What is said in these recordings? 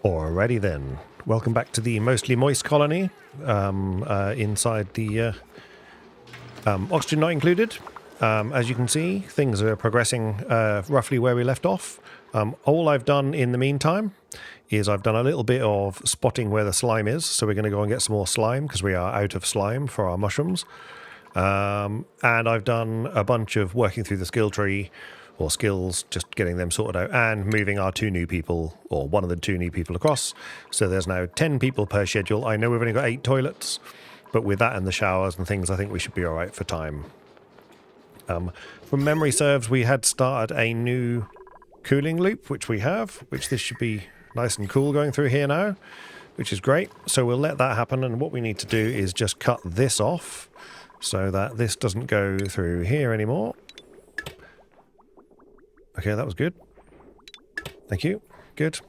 Alrighty then. Welcome back to the mostly moist colony. Inside the oxygen not included. As you can see, things are progressing roughly where we left off. All I've done in the meantime is I've done a little bit of spotting where the slime is. So we're going to go and get some more slime because we are out of slime for our mushrooms. And I've done a bunch of working through the skill tree or skills, just getting them sorted out and moving our two new people, or one of the two new people across. So there's now 10 people per schedule. I know we've only got 8 toilets, but with that and the showers and things, I think we should be all right for time. From memory serves, we had started a new cooling loop, which we have, which this should be nice and cool going through here now, which is great. So we'll let that happen, and what we need to do is just cut this off so that this doesn't go through here anymore. Okay, that was good. Thank you. Good.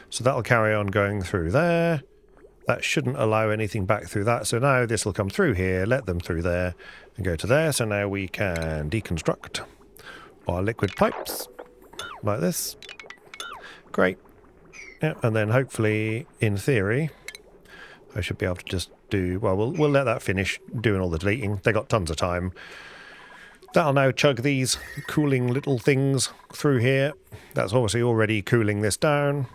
So that'll carry on going through there. That shouldn't allow anything back through that. So now this will come through here, let them through there, and go to there. So now we can deconstruct our liquid pipes like this. Great. Yeah, and then hopefully, in theory, I should be able to just do... Well, we'll let that finish doing all the deleting. They got tons of time. That'll now chug these cooling little things through here. That's obviously already cooling this down.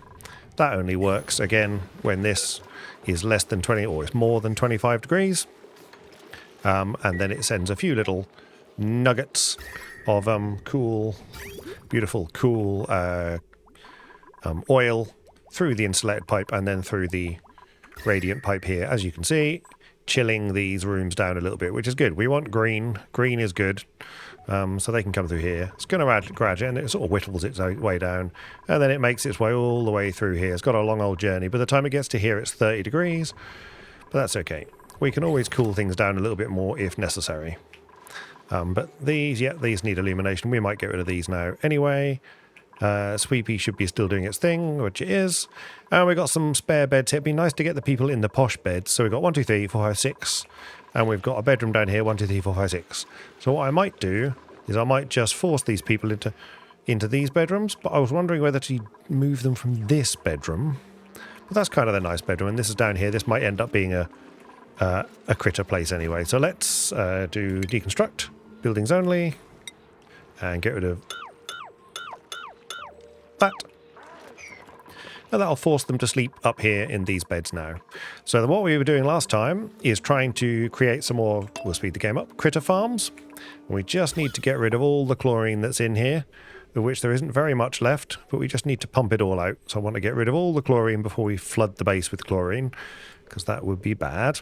That only works, again, when this is less than 20 or it's more than 25 degrees. And then it sends a few little nuggets of cool, beautiful, cool oil through the insulated pipe and then through the radiant pipe here, as you can see, chilling these rooms down a little bit, which is good. We want green. Green is good. So they can come through here. It's going to add gradually, and it sort of whittles its way down, and then it makes its way all the way through here. It's got a long old journey. By the time it gets to here, it's 30 degrees, but that's okay. We can always cool things down a little bit more if necessary. But these need illumination. We might get rid of these now anyway. Sweepy should be still doing its thing, which it is. And we've got some spare beds here. It'd be nice to get the people in the posh beds. So we've got 1, 2, 3, 4, 5, 6. And we've got a bedroom down here, 1, 2, 3, 4, 5, 6. So what I might do is I might just force these people into these bedrooms. But I was wondering whether to move them from this bedroom. But that's kind of the nice bedroom. And this is down here. This might end up being a critter place anyway. So let's do deconstruct, buildings only, and get rid of that. And that'll force them to sleep up here in these beds now. So what we were doing last time is trying to create some more, we'll speed the game up, critter farms. And we just need to get rid of all the chlorine that's in here, of which there isn't very much left, but we just need to pump it all out. So I want to get rid of all the chlorine before we flood the base with chlorine, because that would be bad,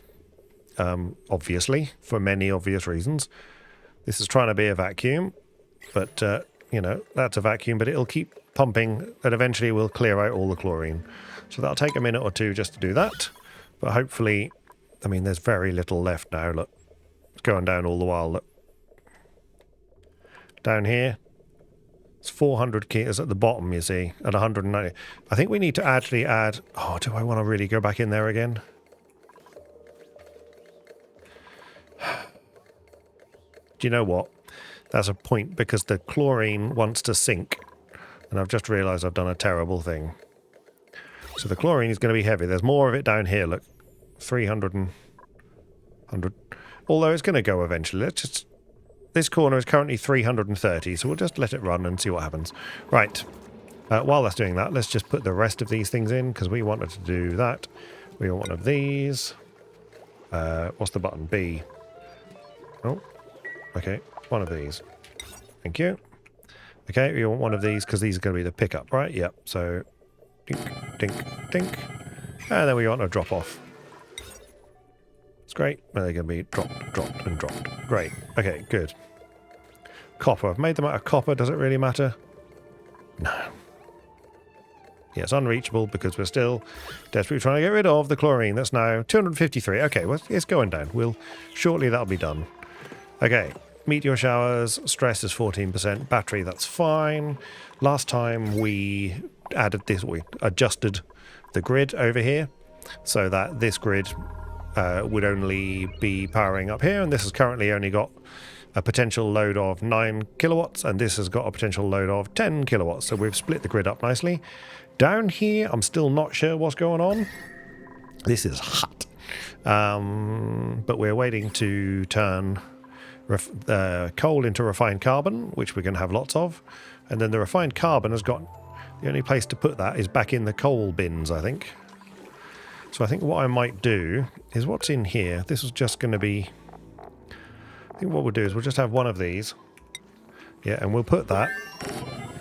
obviously, for many obvious reasons. This is trying to be a vacuum, but, you know, that's a vacuum, but it'll keep pumping, and eventually we'll clear out all the chlorine. So that'll take a minute or two just to do that. But hopefully, I mean, there's very little left now. Look, it's going down all the while. Look. Down here, it's 400 kilos at the bottom, you see, at 190. I think we need to actually add... Oh, do I want to really go back in there again? Do you know what? That's a point, because the chlorine wants to sink. And I've just realised I've done a terrible thing. So the chlorine is going to be heavy. There's more of it down here, look. 300 and 100. Although it's going to go eventually. Let's just... This corner is currently 330, so we'll just let it run and see what happens. Right. While that's doing that, let's just put the rest of these things in, because we wanted to do that. We want one of these. What's the button? B. Oh. Okay. One of these. Thank you. Okay, we want one of these because these are going to be the pickup, right? Yep. So, dink, dink, dink. And then we want a drop off. It's great. They're going to be dropped, dropped, and dropped. Great. Okay, good. Copper. I've made them out of copper. Does it really matter? No. Yeah, it's unreachable because we're still desperately trying to get rid of the chlorine. That's now 253. Okay, well, it's going down. Shortly that'll be done. Okay. Meteor showers, stress is 14%, battery, that's fine. Last time we added this, we adjusted the grid over here so that this grid would only be powering up here, and this has currently only got a potential load of 9 kilowatts, and this has got a potential load of 10 kilowatts. So we've split the grid up nicely. Down here, I'm still not sure what's going on. This is hot. But we're waiting to turn coal into refined carbon, which we're going to have lots of. And then the refined carbon has got... The only place to put that is back in the coal bins, I think. So I think what I might do is what's in here. This is just going to be... I think what we'll do is we'll just have one of these. Yeah, and we'll put that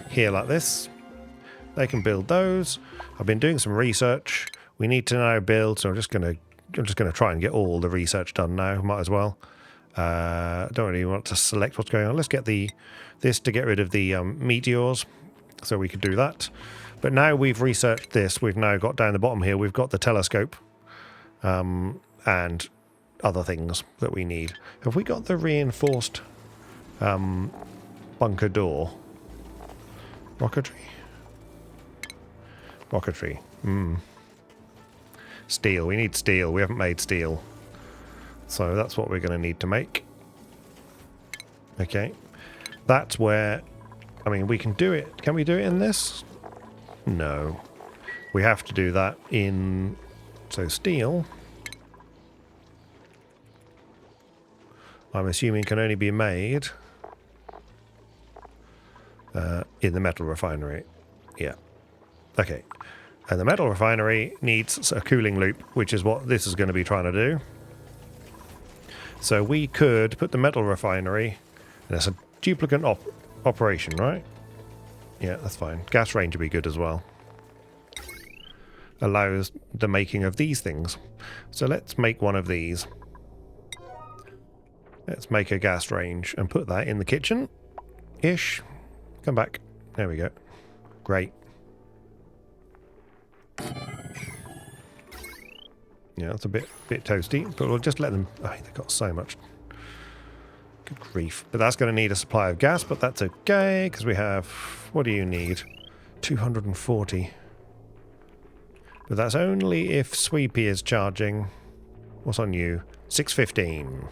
here like this. They can build those. I've been doing some research. We need to now build, so I'm just going to try and get all the research done now. Might as well. Don't really want to select what's going on. Let's get this to get rid of the meteors, so we could do that. But now we've researched this, we've now got down the bottom here, we've got the telescope and other things that we need. Have we got the reinforced bunker door? Rocketry? Rocketry. Steel. We need steel. We haven't made steel. So that's what we're going to need to make. Okay. That's where... I mean, we can do it. Can we do it in this? No. We have to do that in... So steel... I'm assuming can only be made in the metal refinery. Yeah. Okay. And the metal refinery needs a cooling loop, which is what this is going to be trying to do. So we could put the metal refinery, and it's a duplicant operation, right? Yeah, that's fine. Gas range would be good as well. Allows the making of these things. So let's make one of these. Let's make a gas range and put that in the kitchen-ish. Come back. There we go. Great. Yeah, that's a bit toasty, but we'll just let them... Oh, they've got so much. Good grief. But that's going to need a supply of gas, but that's okay, because we have... What do you need? 240. But that's only if Sweepy is charging... What's on you? 615.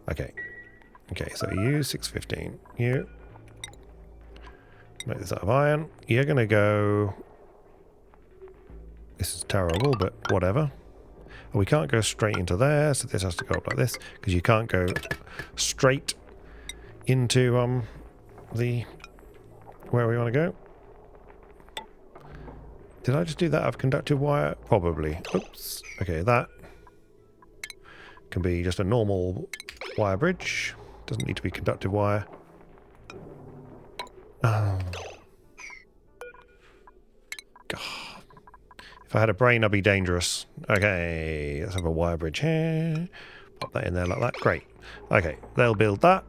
Okay. Okay, so you, 615. You... Make this out of iron. You're going to go... This is terrible, but whatever. And we can't go straight into there, so this has to go up like this, because you can't go straight into the where we want to go. Did I just do that out of conductive wire? Probably. Oops. Okay, that can be just a normal wire bridge. Doesn't need to be conductive wire. Oh. God. If I had a brain, I'd be dangerous. Okay, let's have a wire bridge here. Pop that in there like that. Great. Okay, they'll build that.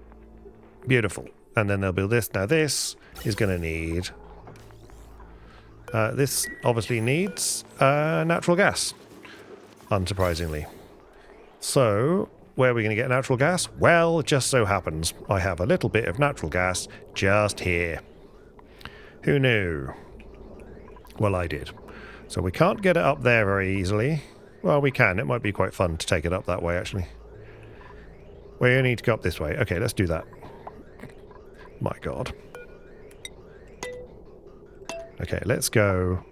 Beautiful. And then they'll build this. Now this is going to need... this obviously needs natural gas, unsurprisingly. So, where are we going to get natural gas? Well, it just so happens I have a little bit of natural gas just here. Who knew? Well, I did. So we can't get it up there very easily. Well, we can. It might be quite fun to take it up that way, actually. We only need to go up this way. Okay, let's do that. My God. Okay, let's go.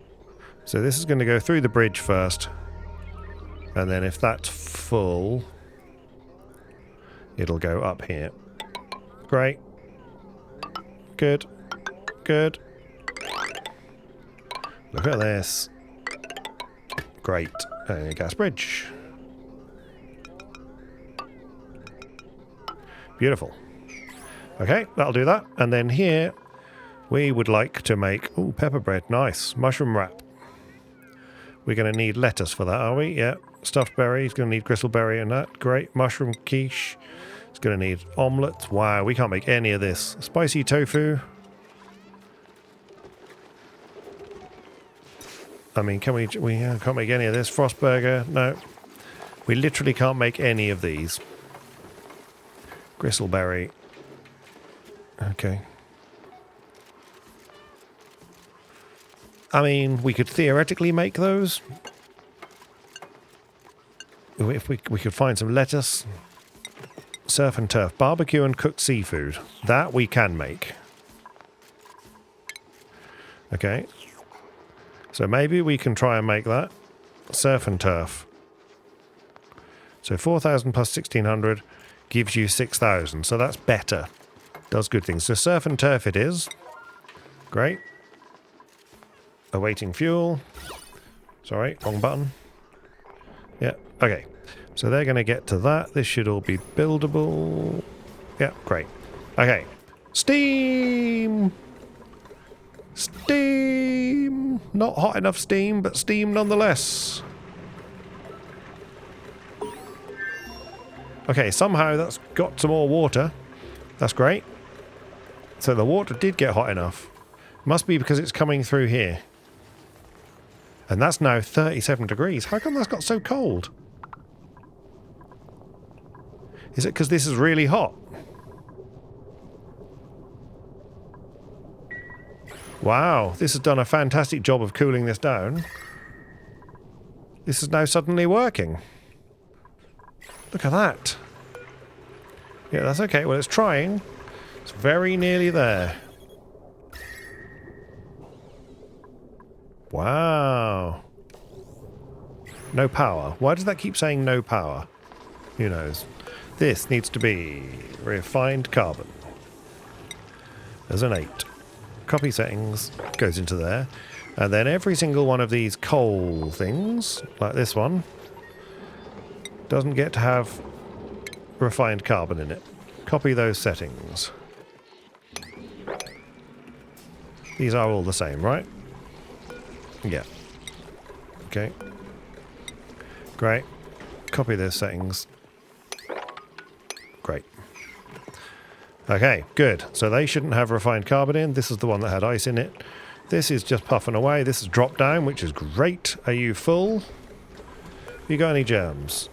So this is going to go through the bridge first. And then if that's full, it'll go up here. Great. Good. Good. Look at this. Great. Gas bridge. Beautiful. Okay, that'll do that. And then here, we would like to make... Oh, pepper bread. Nice. Mushroom wrap. We're going to need lettuce for that, are we? Yeah. Stuffed berry. It's going to need gristleberry and that. Great. Mushroom quiche. It's going to need omelets. Wow, we can't make any of this. Spicy tofu. I mean, can we can't make any of this. Frost burger. No. We literally can't make any of these. Gristleberry. Okay. I mean, we could theoretically make those. If we could find some lettuce Surf and turf. Barbecue and cooked seafood. That we can make. Okay. So maybe we can try and make that. Surf and turf. So 4,000 plus 1,600 gives you 6,000. So that's better. Does good things. So surf and turf it is. Great. Awaiting fuel. Sorry, wrong button. Yeah, okay. So they're going to get to that. This should all be buildable. Yeah, great. Okay. Steam! Steam! Not hot enough steam, but steam nonetheless. Okay, somehow that's got some more water. That's great. So the water did get hot enough. Must be because it's coming through here. And that's now 37 degrees. How come that's got so cold? Is it because this is really hot? Wow, this has done a fantastic job of cooling this down. This is now suddenly working. Look at that. Yeah, that's okay. Well, it's trying. It's very nearly there. Wow. No power. Why does that keep saying no power? Who knows? This needs to be refined carbon. There's an 8. Copy settings goes into there. And then every single one of these coal things, like this one, doesn't get to have refined carbon in it. Copy those settings. These are all the same, right? Yeah. Okay. Great. Copy those settings. Great. Okay, good. So they shouldn't have refined carbon in. This is the one that had ice in it. This is just puffing away. This is dropped down, which is great. Are you full? You got any germs?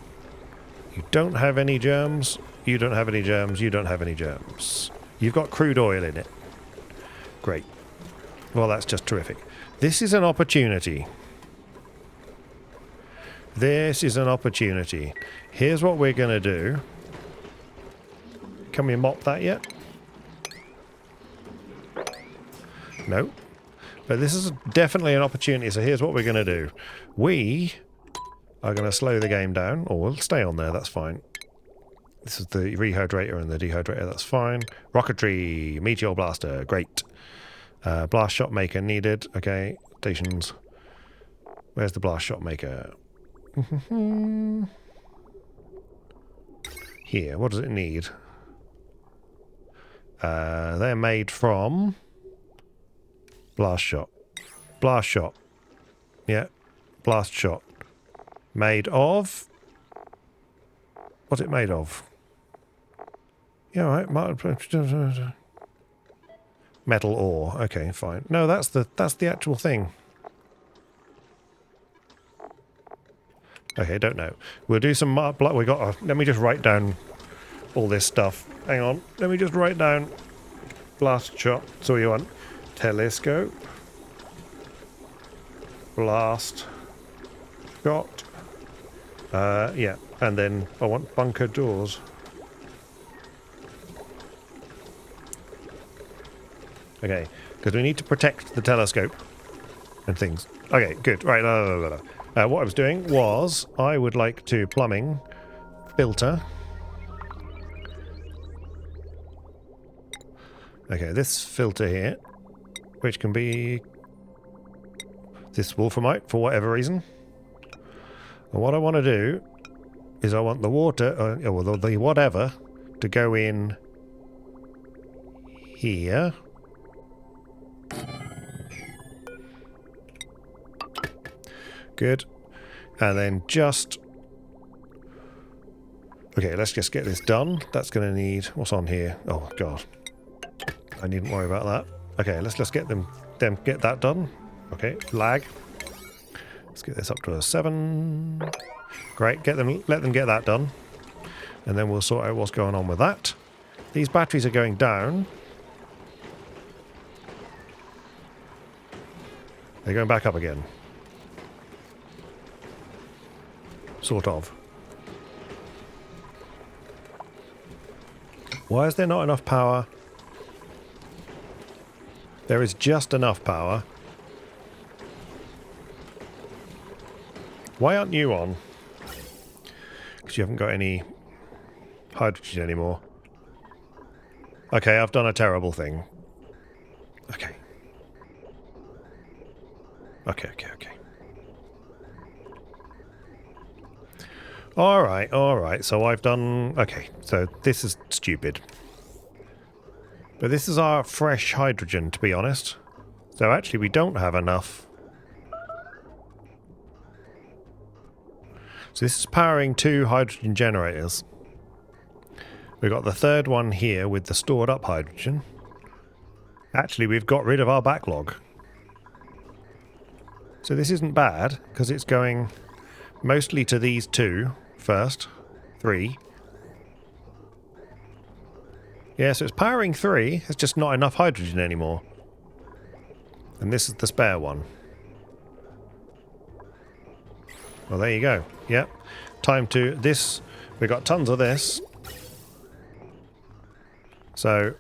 You don't have any germs. You don't have any germs. You don't have any germs. You've got crude oil in it. Great. Well, that's just terrific. This is an opportunity. This is an opportunity. Here's what we're going to do. Can we mop that yet? No. But this is definitely an opportunity, so here's what we're going to do. We are going to slow the game down, or we'll stay on there, that's fine. This is the rehydrator and the dehydrator, that's fine. Rocketry, meteor blaster, great. Blast shot maker needed, okay. Stations. Where's the blast shot maker? Here, what does it need? They're made from blast shot. Blast shot. Yeah. Blast shot. Made of... What's it made of? Yeah, all right. Metal ore. Okay, fine. No, that's the actual thing. Okay, don't know. We'll do some... we got. Let me just write down all this stuff. Hang on. Let me just write down blast shot. So you want telescope, blast shot. Yeah, and then I want bunker doors. Okay, because we need to protect the telescope and things. Okay, good. Right. What I was doing was I would like to plumbing filter. Okay, this filter here, which can be this wolframite for whatever reason. And what I want to do is I want the water, or the whatever, to go in here. Good. And then just... Okay, let's just get this done. That's going to need... What's on here? Oh, God. I needn't worry about that. Okay, let's get them get that done. Okay, lag. Let's get this up to a 7. Great, let them get that done. And then we'll sort out what's going on with that. These batteries are going down. They're going back up again. Sort of. Why is there not enough power? There is just enough power. Why aren't you on? Because you haven't got any hydrogen anymore. Okay, I've done a terrible thing. Okay. Okay. Alright. So I've done... Okay, so this is stupid. But this is our fresh hydrogen, to be honest. So actually we don't have enough. So this is powering 2 hydrogen generators. We've got the third one here with the stored up hydrogen. Actually, we've got rid of our backlog. So this isn't bad, because it's going mostly to these 2 first. 3. Yeah, so it's powering 3. It's just not enough hydrogen anymore. And this is the spare one. Well, there you go. Yep. Time to... This... We've got tons of this. So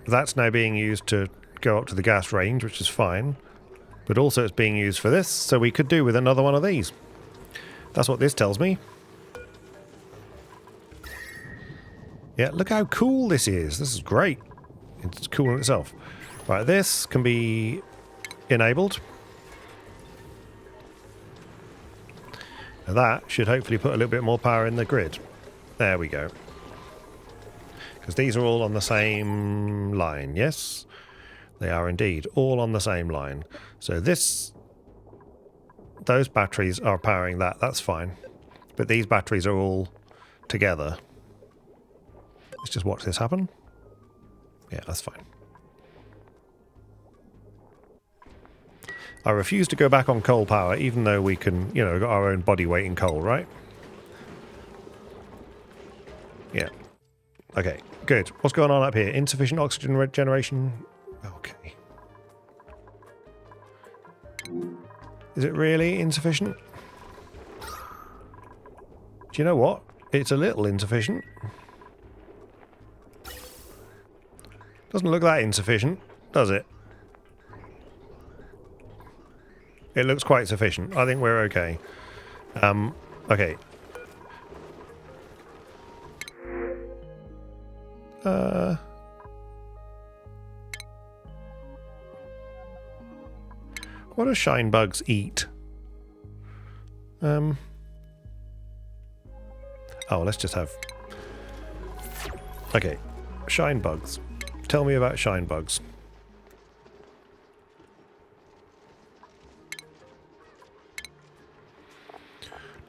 that's now being used to go up to the gas range, which is fine. But also it's being used for this, so we could do with another one of these. That's what this tells me. Yeah, look how cool this is. This is great. It's cool in itself. Right, this can be enabled. Now that should hopefully put a little bit more power in the grid. There we go. Because these are all on the same line, yes? They are indeed all on the same line. So this... Those batteries are powering that, that's fine. But these batteries are all together. Let's just watch this happen. Yeah, that's fine. I refuse to go back on coal power, even though we can, you know, got our own body weight in coal, right? Yeah. Okay, good. What's going on up here? Insufficient oxygen generation? Okay. Is it really insufficient? Do you know what? It's a little insufficient. Doesn't look that insufficient, does it? It looks quite sufficient. I think we're okay. Okay. What do shine bugs eat? Oh, let's just have... Okay. Shine bugs. Tell me about shine bugs.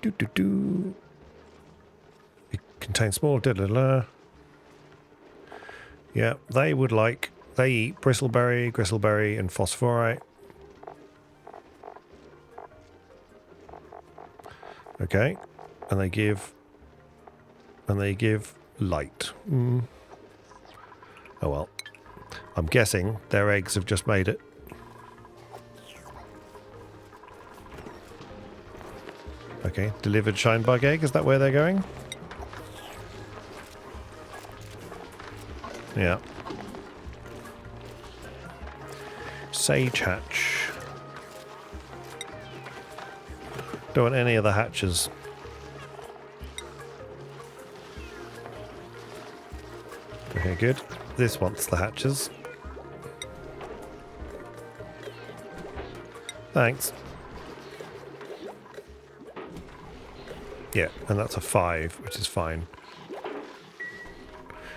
It contains small Yeah, they would like... They eat gristleberry, and phosphorite. Okay. And they give light. Oh well. I'm guessing their eggs have just made it. Okay, delivered shine bug egg, is that where they're going? Yeah. Sage hatch. Don't want any of the hatches. Okay, good. This wants the hatches. Thanks. Yeah, and that's a 5, which is fine.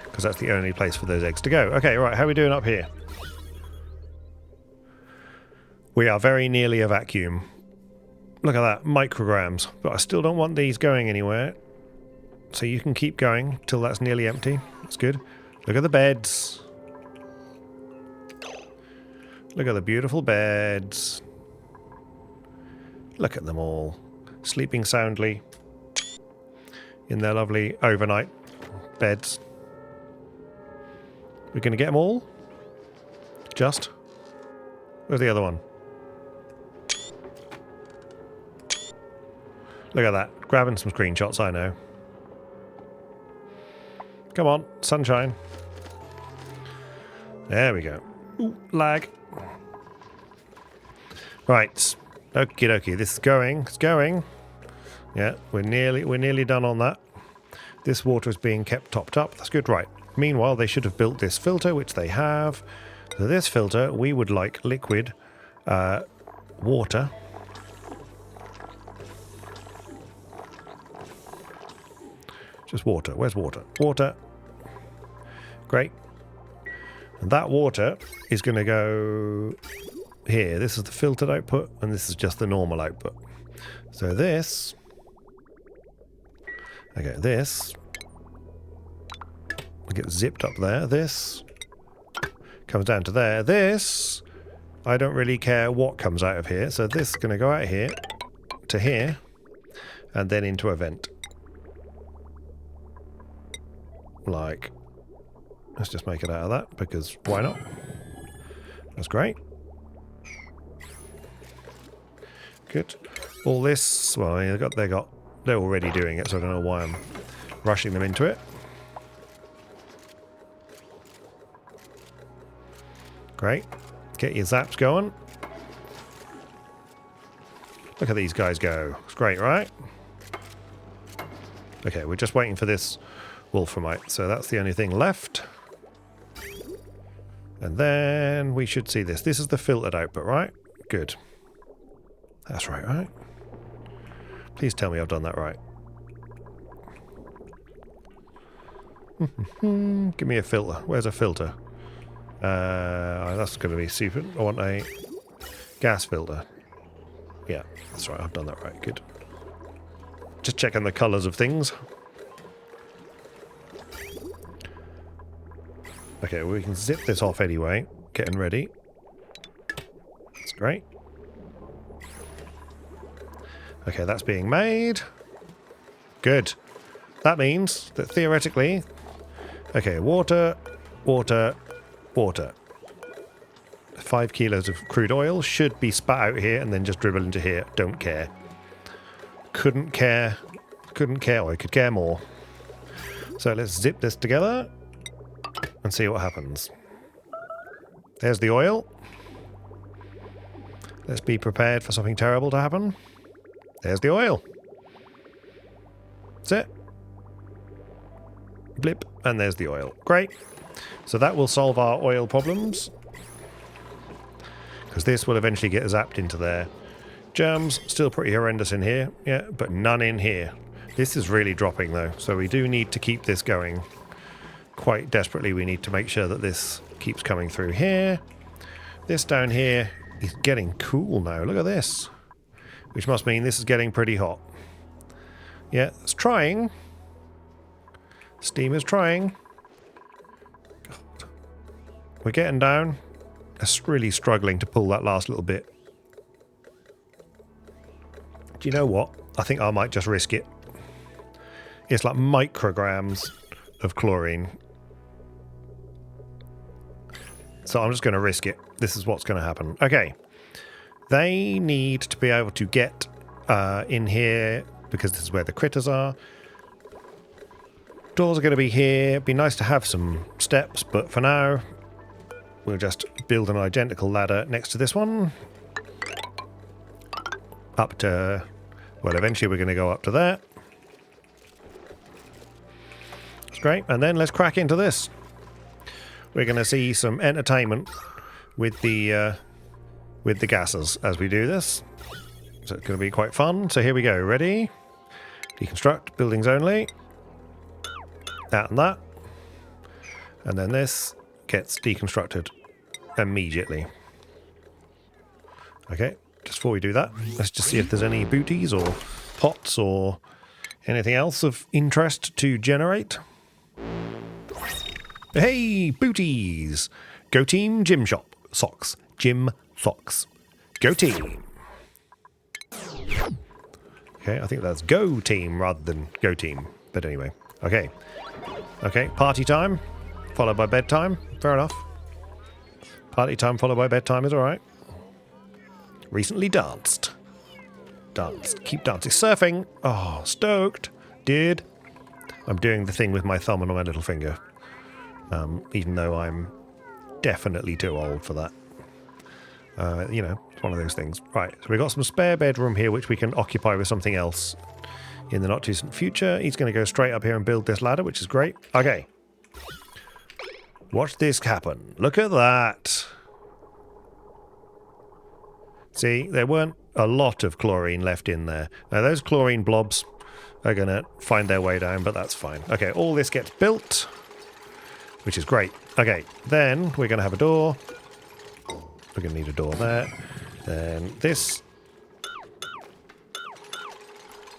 Because that's the only place for those eggs to go. Okay, right, how are we doing up here? We are very nearly a vacuum. Look at that, micrograms. But I still don't want these going anywhere. So you can keep going till that's nearly empty. That's good. Look at the beds. Look at the beautiful beds. Look at them all. Sleeping soundly. In their lovely overnight beds. We're going to get them all? Just? Where's the other one? Look at that. Grabbing some screenshots, I know. Come on, sunshine. There we go. Ooh, lag. Right. Okie dokie. This is going. It's going. Yeah, we're nearly done on that. This water is being kept topped up. That's good. Right. Meanwhile, they should have built this filter, which they have. So this filter, we would like liquid water. Just water. Where's water? Water. Great. And that water is going to go here. This is the filtered output, and this is just the normal output. So this... Okay, this... will get zipped up there. This comes down to there. This... I don't really care what comes out of here. So this is going to go out here to here, and then into a vent. Like... Let's just make it out of that, because why not? That's great. Good. All this, well, they're already doing it, so I don't know why I'm rushing them into it. Great. Get your zaps going. Look at these guys go. It's great, right? Okay, we're just waiting for this wolframite, so that's the only thing left. And then we should see this. This is the filtered output, right? Good. That's right, right? Please tell me I've done that right. Give me a filter. Where's a filter? That's going to be super. I want a gas filter. Yeah, that's right. I've done that right. Good. Just checking the colours of things. Okay, well, we can zip this off anyway. Getting ready. That's great. Okay, that's being made. Good. That means that theoretically... Okay, water, water, water. 5 kilos of crude oil should be spat out here and then just dribble into here. Don't care. Couldn't care. Couldn't care. Or I could care more. So let's zip this together and see what happens. There's the oil. Let's be prepared for something terrible to happen. There's the oil. That's it. Blip, and there's the oil. Great. So that will solve our oil problems. Because this will eventually get zapped into there. Germs, still pretty horrendous in here. Yeah, but none in here. This is really dropping though, so we do need to keep this going. Quite desperately, we need to make sure that this keeps coming through here. This down here is getting cool now. Look at this. Which must mean this is getting pretty hot. Yeah, it's trying. Steam is trying. God. We're getting down. It's really struggling to pull that last little bit. Do you know what? I think I might just risk it. It's like micrograms of chlorine. So I'm just going to risk it. This is what's going to happen. Okay. They need to be able to get in here because this is where the critters are. Doors are going to be here. It'd be nice to have some steps, but for now, we'll just build an identical ladder next to this one. Up to... Well, eventually we're going to go up to there. That's great. And then let's crack into this. We're going to see some entertainment with the gases as we do this. So it's going to be quite fun. So here we go. Ready? Deconstruct. Buildings only. That and that. And then this gets deconstructed immediately. Okay. Just before we do that, let's just see if there's any booties or pots or anything else of interest to generate. Hey, booties! Go team, gym shop. Socks. Gym socks. Go team. Okay, I think that's go team rather than go team. But anyway. Okay. Okay, party time. Followed by bedtime. Fair enough. Party time followed by bedtime is alright. Recently danced. Danced. Keep dancing. Surfing. Oh, stoked. Did. I'm doing the thing with my thumb and my little finger. Even though I'm definitely too old for that. You know, it's one of those things. Right, so we've got some spare bedroom here which we can occupy with something else in the not too distant future. He's going to go straight up here and build this ladder, which is great. Okay. Watch this happen. Look at that. See, there weren't a lot of chlorine left in there. Now, those chlorine blobs are going to find their way down, but that's fine. Okay, all this gets built, which is great. Okay, then we're going to have a door. We're going to need a door there. Then this.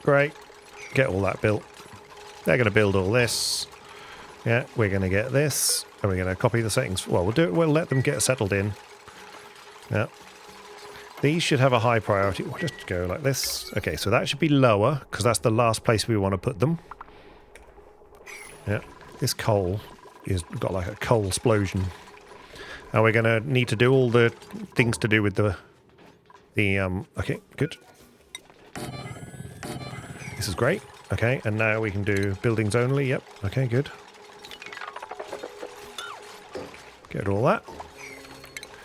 Great. Get all that built. They're going to build all this. Yeah, we're going to get this. And we're going to copy the settings. Well, we'll do it. We'll let them get settled in. Yeah. These should have a high priority. We'll just go like this. Okay, so that should be lower, because that's the last place we want to put them. Yeah. This coal is got like a coal explosion. And we're going to need to do all the things to do with the okay, good. This is great. Okay, and now we can do buildings only. Yep. Okay, good. Get all that.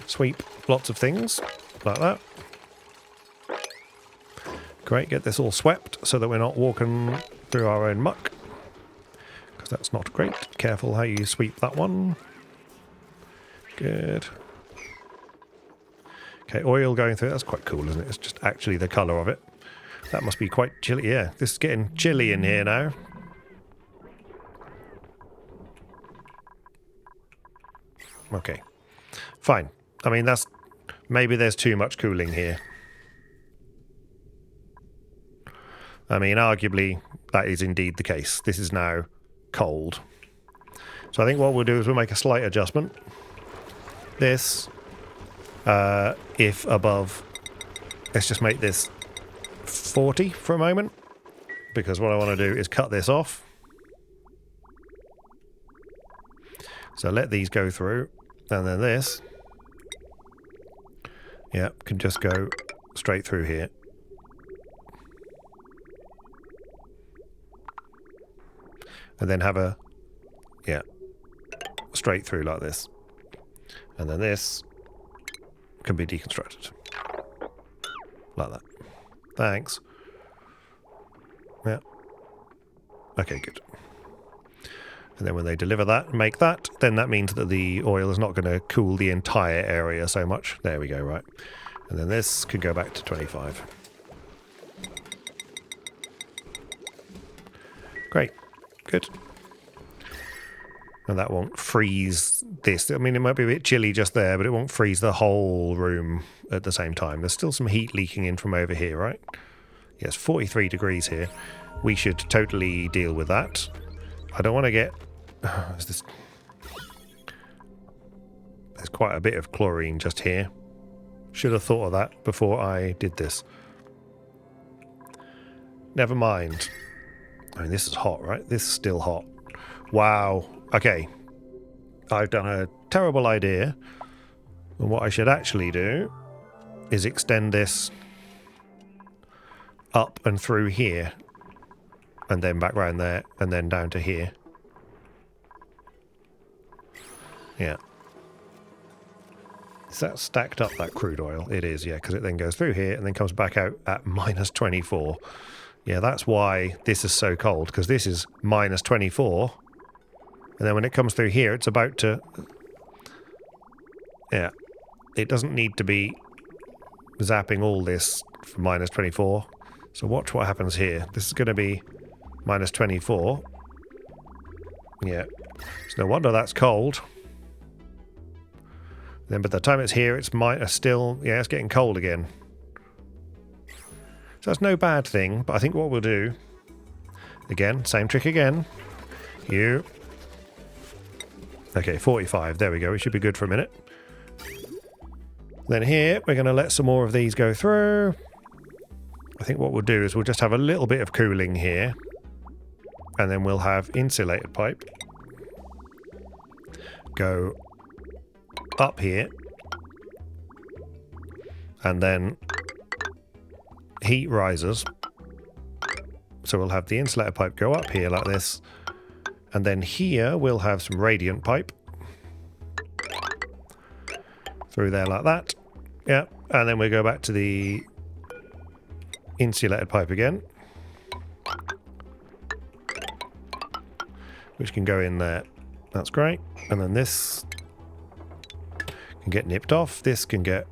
Sweep lots of things like that. Great, get this all swept so that we're not walking through our own muck. Because that's not great. Careful how you sweep that one. Good. Okay, oil going through. That's quite cool, isn't it? It's just actually the colour of it. That must be quite chilly. Yeah, this is getting chilly in here now. Okay. Fine. I mean, that's... Maybe there's too much cooling here. I mean, arguably, that is indeed the case. This is now cold. So I think what we'll do is we'll make a slight adjustment. This, if above, let's just make this 40 for a moment, because what I want to do is cut this off. So let these go through, and then this, yeah, can just go straight through here. And then have a, yeah, straight through like this. And then this can be deconstructed. Like that. Thanks. Yeah. Okay, good. And then when they deliver that, make that, then that means that the oil is not going to cool the entire area so much. There we go, right. And then this can go back to 25. Great. Good. And that won't freeze this. I mean, it might be a bit chilly just there, but it won't freeze the whole room at the same time. There's still some heat leaking in from over here, right? Yes, 43 degrees here. We should totally deal with that. I don't want to get... There's quite a bit of chlorine just here. Should have thought of that before I did this. Never mind. I mean, this is hot, right? This is still hot. Wow. Okay. I've done a terrible idea. And what I should actually do is extend this up and through here. And then back round there. And then down to here. Yeah. Is that stacked up, that crude oil? It is, yeah, because it then goes through here and then comes back out at minus 24. Yeah, that's why this is so cold, because this is minus 24. And then when it comes through here, it's about to... Yeah. It doesn't need to be zapping all this for minus 24. So watch what happens here. This is going to be minus 24. Yeah. It's no wonder that's cold. Then by the time it's here, it's still... Yeah, it's getting cold again. So that's no bad thing, but I think what we'll do... Again, same trick again. You... Okay, 45. There we go. We should be good for a minute. Then here, we're going to let some more of these go through. I think what we'll do is we'll just have a little bit of cooling here. And then we'll have insulated pipe go up here. And then heat rises. So we'll have the insulated pipe go up here like this. And then here we'll have some radiant pipe. Through there like that. Yeah. And then we go back to the insulated pipe again. Which can go in there. That's great. And then this can get nipped off. This can get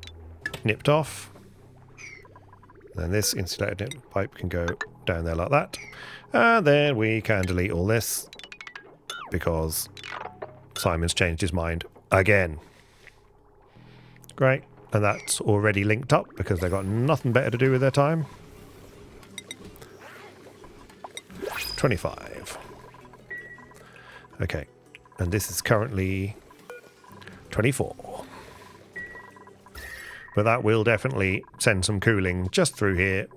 nipped off. And then this insulated pipe can go down there like that. And then we can delete all this because Simon's changed his mind again. Great. And that's already linked up because they've got nothing better to do with their time. 25. Okay. And this is currently 24. But that will definitely send some cooling just through here.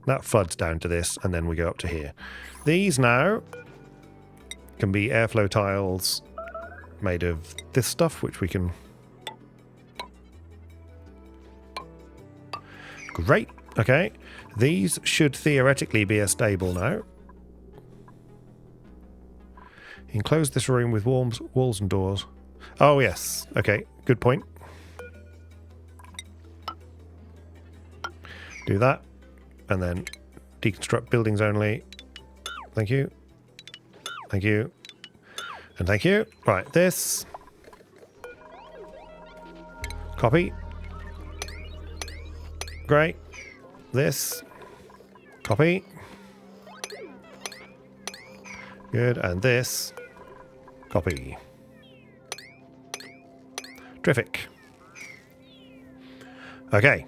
That floods down to this, and then we go up to here. These now can be airflow tiles made of this stuff, which we can... Great. Okay. These should theoretically be as stable now. Enclose this room with walls and doors. Oh, yes. Okay. Good point. Do that. And then deconstruct buildings only. Thank you. Thank you. And thank you. Right. This. Copy. Great. This. Copy. Good. And this. Copy. Terrific. Okay.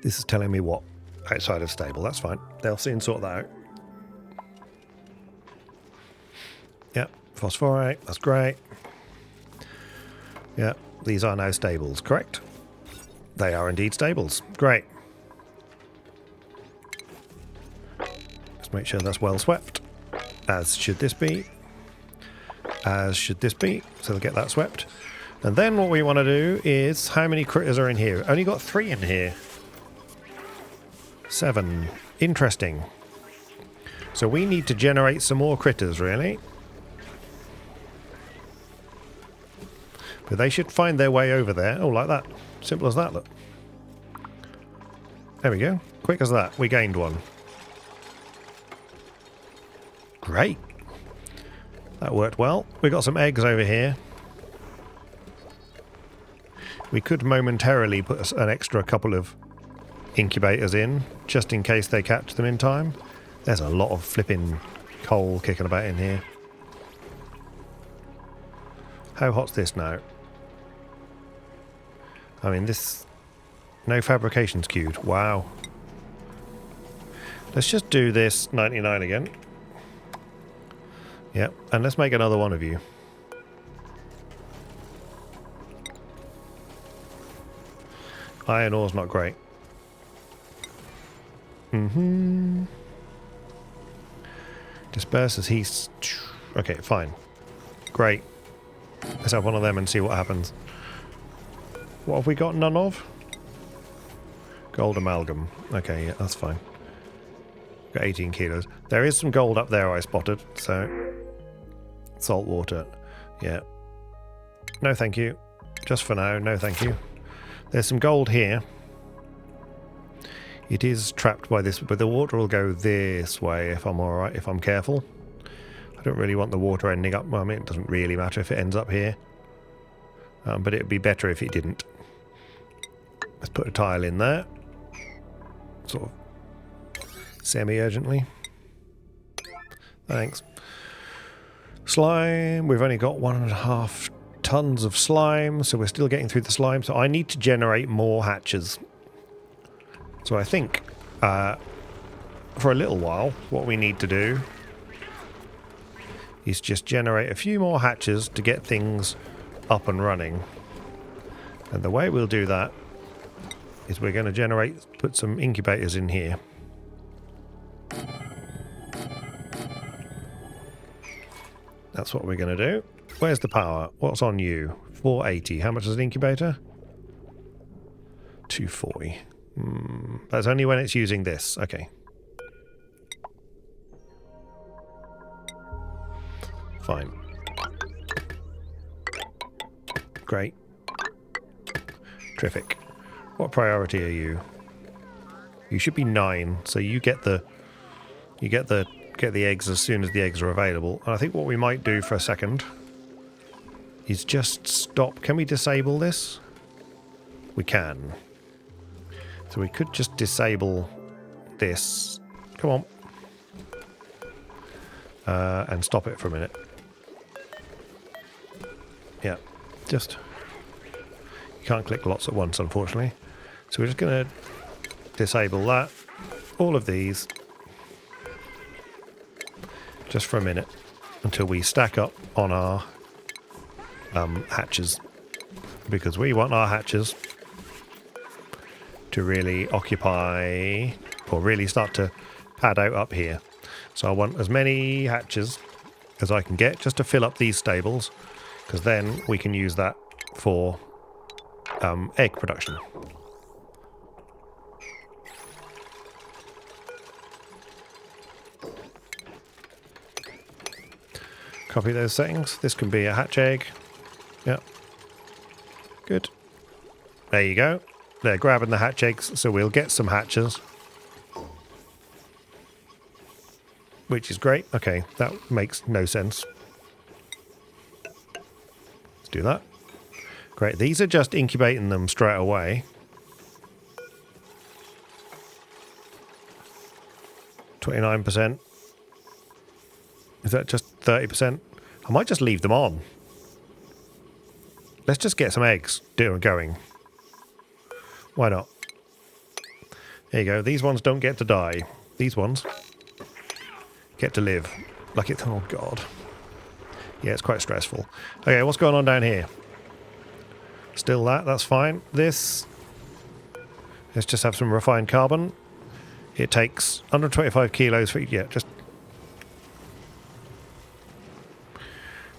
This is telling me what? Outside of stable. That's fine. They'll soon sort that out. Yep. Phosphorite. That's great. Yep. These are now stables, correct? They are indeed stables. Great. Let's make sure that's well swept. As should this be. As should this be. So they'll get that swept. And then what we want to do is... How many critters are in here? Only got 3 in here. 7. Interesting. So we need to generate some more critters, really. But they should find their way over there. Oh, like that. Simple as that, look. There we go. Quick as that. We gained one. Great. That worked well. We got some eggs over here. We could momentarily put an extra couple of incubators in, just in case they catch them in time. There's a lot of flipping coal kicking about in here. How hot's this now? I mean, this... No fabrications queued. Wow. Let's just do this 99 again. Yep, and let's make another one of you. Iron ore's not great. Disperses heat. Okay, fine. Great. Let's have one of them and see what happens. What have we got none of? Gold amalgam. Okay, yeah, that's fine. Got 18 kilos. There is some gold up there I spotted, so... Salt water. Yeah. No thank you. Just for now, no thank you. There's some gold here. It is trapped by this, but the water will go this way if I'm alright, if I'm careful. I don't really want the water ending up... Well, I mean, it doesn't really matter if it ends up here. But it would be better if it didn't. Let's put a tile in there. Sort of semi-urgently. Thanks. Slime. We've only got 1.5 tons of slime, so we're still getting through the slime. So I need to generate more hatches. So I think for a little while, what we need to do is just generate a few more hatches to get things up and running. And the way we'll do that is we're going to put some incubators in here. That's what we're going to do. Where's the power? What's on you? 480. How much is an incubator? 240. That's only when it's using this. Okay. Fine. Great. Terrific. What priority are you? You should be 9, so you get the eggs as soon as the eggs are available. And I think what we might do for a second is just stop. Can we disable this? We can. So we could just disable this. Come on. And stop it for a minute. Yeah, just... You can't click lots at once, unfortunately. So we're just going to disable that. All of these. Just for a minute. Until we stack up on our hatches. Because we want our hatches to really occupy, or really start to pad out up here. So I want as many hatches as I can get just to fill up these stables, because then we can use that for egg production. Copy those settings. This can be a hatch egg. Yep. Good. There you go. They're grabbing the hatch eggs, so we'll get some hatches. Which is great. Okay, that makes no sense. Let's do that. Great. These are just incubating them straight away. 29%. Is that just 30%? I might just leave them on. Let's just get some eggs going. Why not? There you go. These ones don't get to die. These ones get to live. Like it's... Oh, God. Yeah, it's quite stressful. Okay, what's going on down here? Still that. That's fine. This... Let's just have some refined carbon. It takes 125 kilos for... Yeah, just...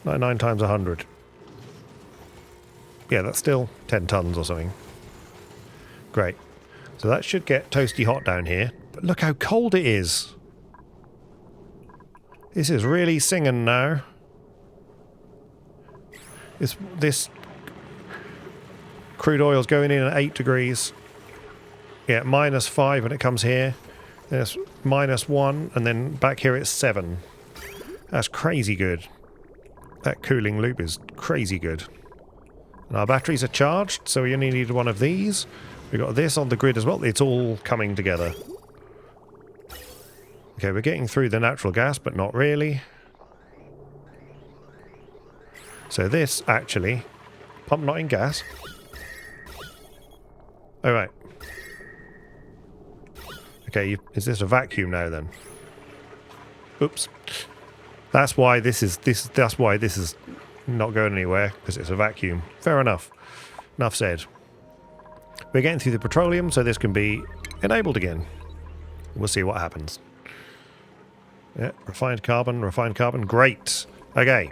99 times 100. Yeah, that's still 10 tons or something. Great. So that should get toasty hot down here. But look how cold it is. This is really singing now. This crude oil's going in at 8 degrees. Yeah, -5 when it comes here. Then it's -1, and then back here it's 7. That's crazy good. That cooling loop is crazy good. And our batteries are charged, so we only need one of these. We've got this on the grid as well. It's all coming together. Okay, we're getting through the natural gas, but not really. So this, actually... Pump not in gas. Oh, right. Okay, is this a vacuum now, then? Oops. That's why this is not going anywhere, because it's a vacuum. Fair enough. Enough said. We're getting through the petroleum, so this can be enabled again. We'll see what happens. Yeah, refined carbon, great. Okay,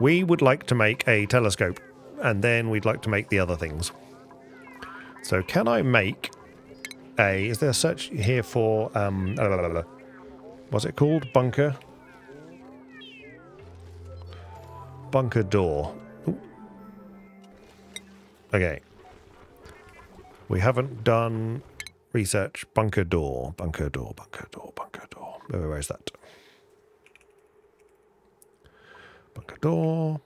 we would like to make a telescope, and then we'd like to make the other things. So can I make a... Is there a search here for... what's it called? Bunker? Bunker door. Ooh. Okay. We haven't done research. Bunker door. Where is that? Bunker door.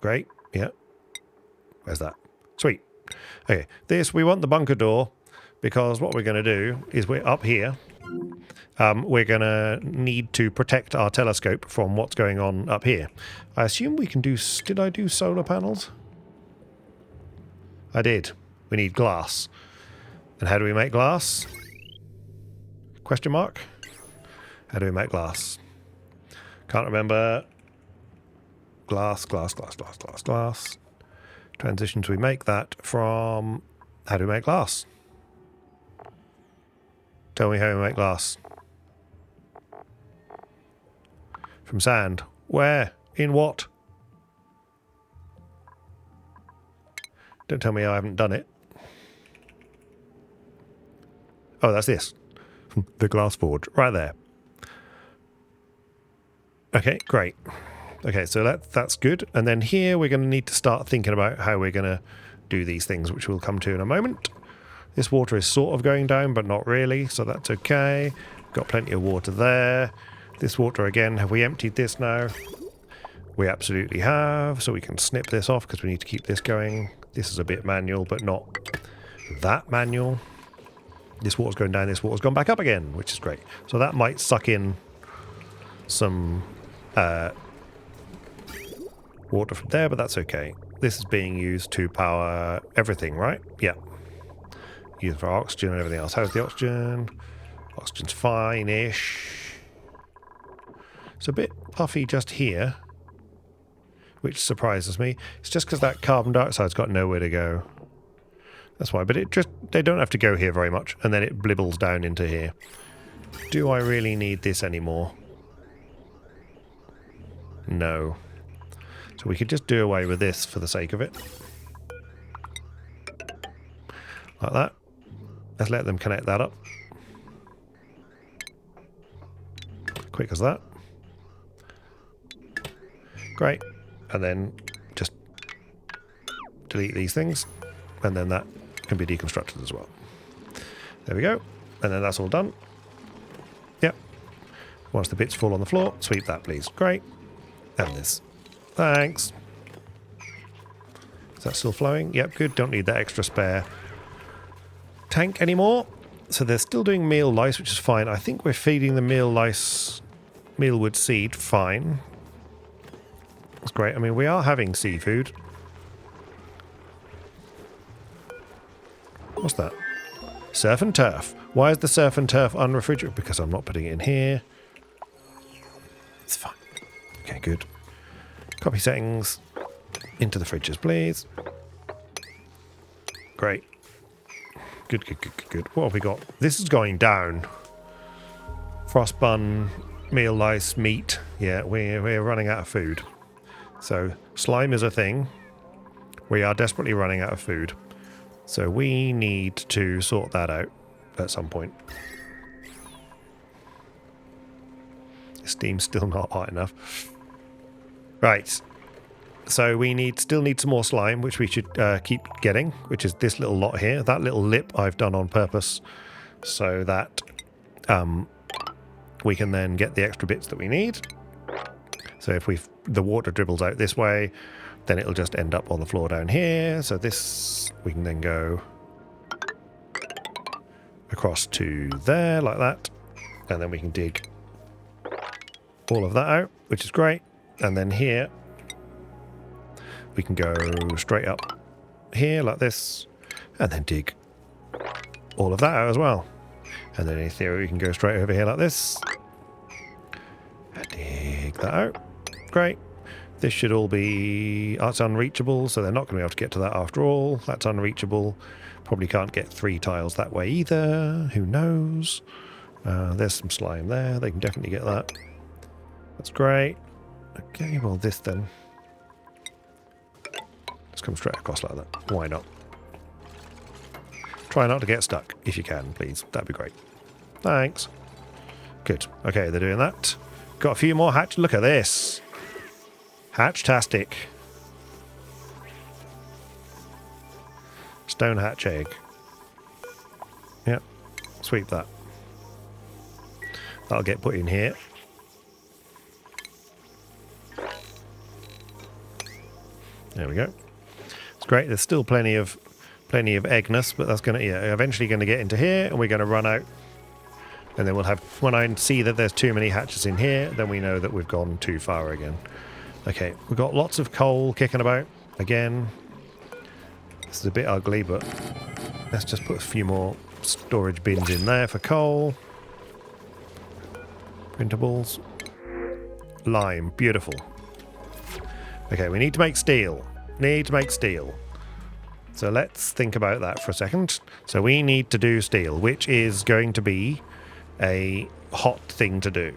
Great. Yeah. Where's that? Sweet. Okay. We want the bunker door because what we're going to do is we're up here. We're going to need to protect our telescope from what's going on up here. I assume we can do... Did I do solar panels? I did. We need glass. And how do we make glass? Question mark? How do we make glass? Can't remember. Glass. Transitions, we make that from... How do we make glass? Tell me how we make glass. From sand. Where? In what? Don't tell me I haven't done it. Oh, that's this. The glass forge. Right there. Okay, great. Okay, so that's good. And then here we're going to need to start thinking about how we're going to do these things, which we'll come to in a moment. This water is sort of going down, but not really, so that's okay. Got plenty of water there. This water again, have we emptied this now? We absolutely have, so we can snip this off because we need to keep this going. This is a bit manual, but not that manual. This water's going down, this water's gone back up again, which is great. So that might suck in some water from there, but that's okay. This is being used to power everything, right? Yeah. Used for oxygen and everything else. How's the oxygen? Oxygen's fine-ish. It's a bit puffy just here, which surprises me. It's just because that carbon dioxide's got nowhere to go. That's why, but they don't have to go here very much, and then it blibbles down into here. Do I really need this anymore? No. So we could just do away with this for the sake of it. Like that. Let's let them connect that up. Quick as that. Great. And then just delete these things, and then that can be deconstructed as well. There we go. And then that's all done. Yep. Once the bits fall on the floor, sweep that please. Great. And this. Thanks. Is that still flowing? Yep, good. Don't need that extra spare tank anymore. So they're still doing meal lice, which is fine. I think we're feeding the meal lice mealwood seed fine. That's great. I mean, we are having seafood. What's that? Surf and turf. Why is the surf and turf unrefrigerated? Because I'm not putting it in here. It's fine. Okay, good. Copy settings into the fridges, please. Great. Good, good, good, good, good. What have we got? This is going down. Frost bun, meal lice, meat. Yeah, we're running out of food. So slime is a thing. We are desperately running out of food. So we need to sort that out at some point. Steam's still not hot enough. Right. So we still need some more slime, which we should keep getting, which is this little lot here. That little lip I've done on purpose so that we can then get the extra bits that we need. So if the water dribbles out this way, then it'll just end up on the floor down here. So this, we can then go across to there like that. And then we can dig all of that out, which is great. And then here, we can go straight up here like this, and then dig all of that out as well. And then in theory, we can go straight over here like this. And dig that out. Great. This should all be... Oh, it's unreachable, so they're not going to be able to get to that after all. That's unreachable. Probably can't get 3 tiles that way either. Who knows? There's some slime there. They can definitely get that. That's great. Okay, well this then. Let's come straight across like that. Why not? Try not to get stuck, if you can, please. That'd be great. Thanks. Good. Okay, they're doing that. Got a few more hatch. Look at this. Hatch-tastic. Stone hatch egg. Yep. Sweep that. That'll get put in here. There we go. It's great. There's still plenty of eggness, but that's going to eventually going to get into here, and we're going to run out. And then we'll have, when I see that there's too many hatches in here, then we know that we've gone too far again. Okay, we've got lots of coal kicking about again. This is a bit ugly, but let's just put a few more storage bins in there for coal. Printables. Lime, beautiful. Okay, we need to make steel. So let's think about that for a second. So we need to do steel, which is going to be a hot thing to do.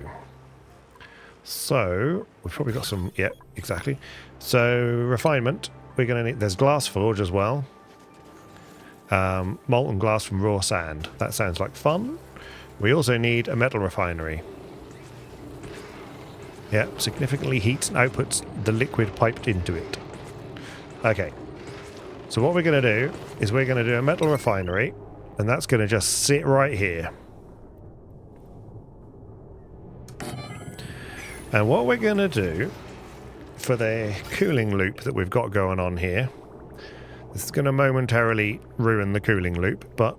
So we've probably got some, yeah, exactly. So refinement, we're going to need, there's glass forge as well. Molten glass from raw sand. That sounds like fun. We also need a metal refinery. Yeah, significantly heats and outputs the liquid piped into it. Okay. So what we're going to do is we're going to do a metal refinery, and that's going to just sit right here. And what we're going to do for the cooling loop that we've got going on here, this is going to momentarily ruin the cooling loop, but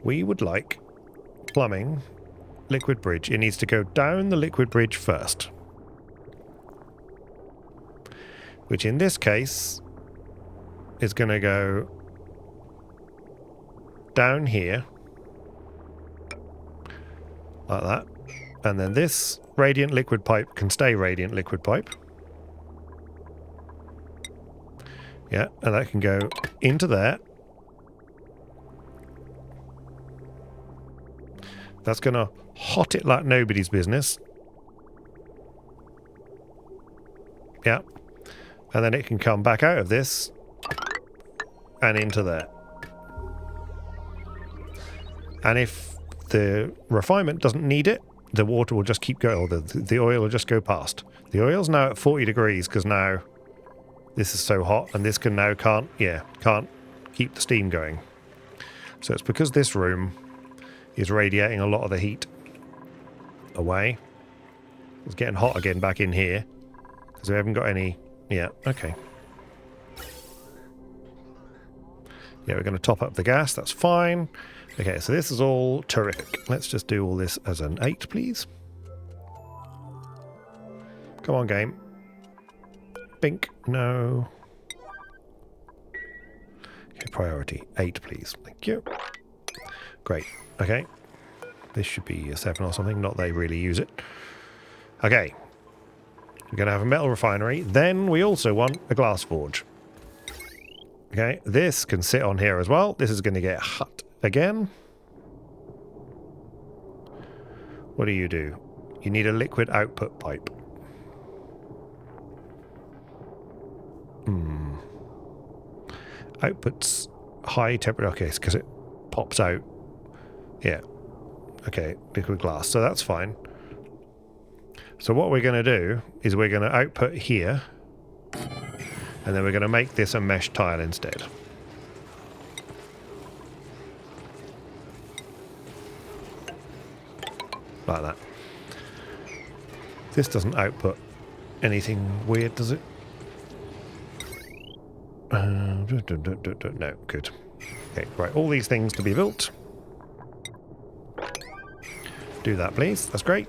we would like plumbing, liquid bridge. It needs to go down the liquid bridge first. Which in this case is going to go down here. Like that. And then this radiant liquid pipe can stay radiant liquid pipe. Yeah, and that can go into there. That's going to hot it like nobody's business. Yeah. And then it can come back out of this and into there. And if the refinement doesn't need it, the water will just keep going, or the oil will just go past. The oil's now at 40 degrees because now this is so hot, and this can now can't keep the steam going. So it's because this room is radiating a lot of the heat away. It's getting hot again back in here because we haven't got any. Yeah, okay. Yeah, we're going to top up the gas. That's fine. Okay, so this is all terrific. Let's just do all this as an 8, please. Come on, game. Bink. No. Okay, priority 8, please. Thank you. Great. Okay. This should be a 7 or something. Not they really use it. Okay. We're going to have a metal refinery. Then we also want a glass forge. Okay. This can sit on here as well. This is going to get hot again. What do? You need a liquid output pipe. Outputs high temperature. Okay, it's because it pops out. Yeah. Okay, liquid glass. So that's fine. So what we're going to do is we're going to output here. And then we're going to make this a mesh tile instead. Like that. This doesn't output anything weird, does it? No, good. Okay, right, all these things to be built. Do that, please. That's great.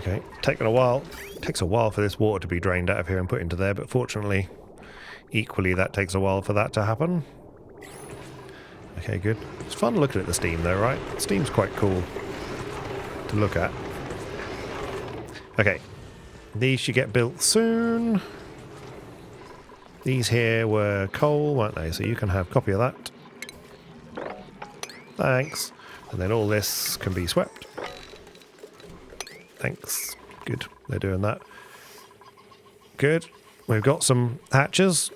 Okay, taking a while. It takes a while for this water to be drained out of here and put into there, but fortunately, equally that takes a while for that to happen. Okay, good. It's fun looking at the steam though, right? Steam's quite cool to look at. Okay, these should get built soon. These here were coal, weren't they? So you can have a copy of that. Thanks. And then all this can be swept. Thanks. Good. They're doing that. Good. We've got some hatches.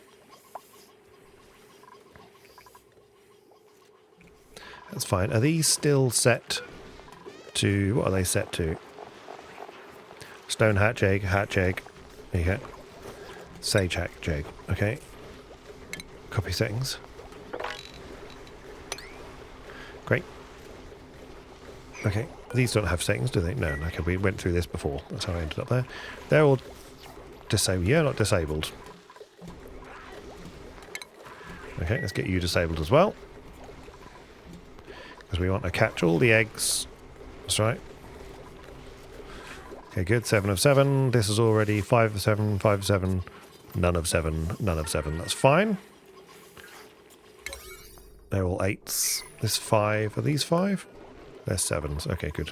That's fine. Are these still set to... What are they set to? Stone hatch egg, hatch egg. There you go. Sage hatch egg. Okay. Copy settings. Great. Okay. These don't have settings, do they? No. Okay, we went through this before. That's how I ended up there. They're all disabled. Yeah, not disabled. Okay, let's get you disabled as well. Because we want to catch all the eggs. That's right. Okay, good. 7 of 7. This is already 5 of 7, 5 of 7. None of 7, none of 7. That's fine. They're all 8s. This 5. Are these 5? They're 7s. Okay, good.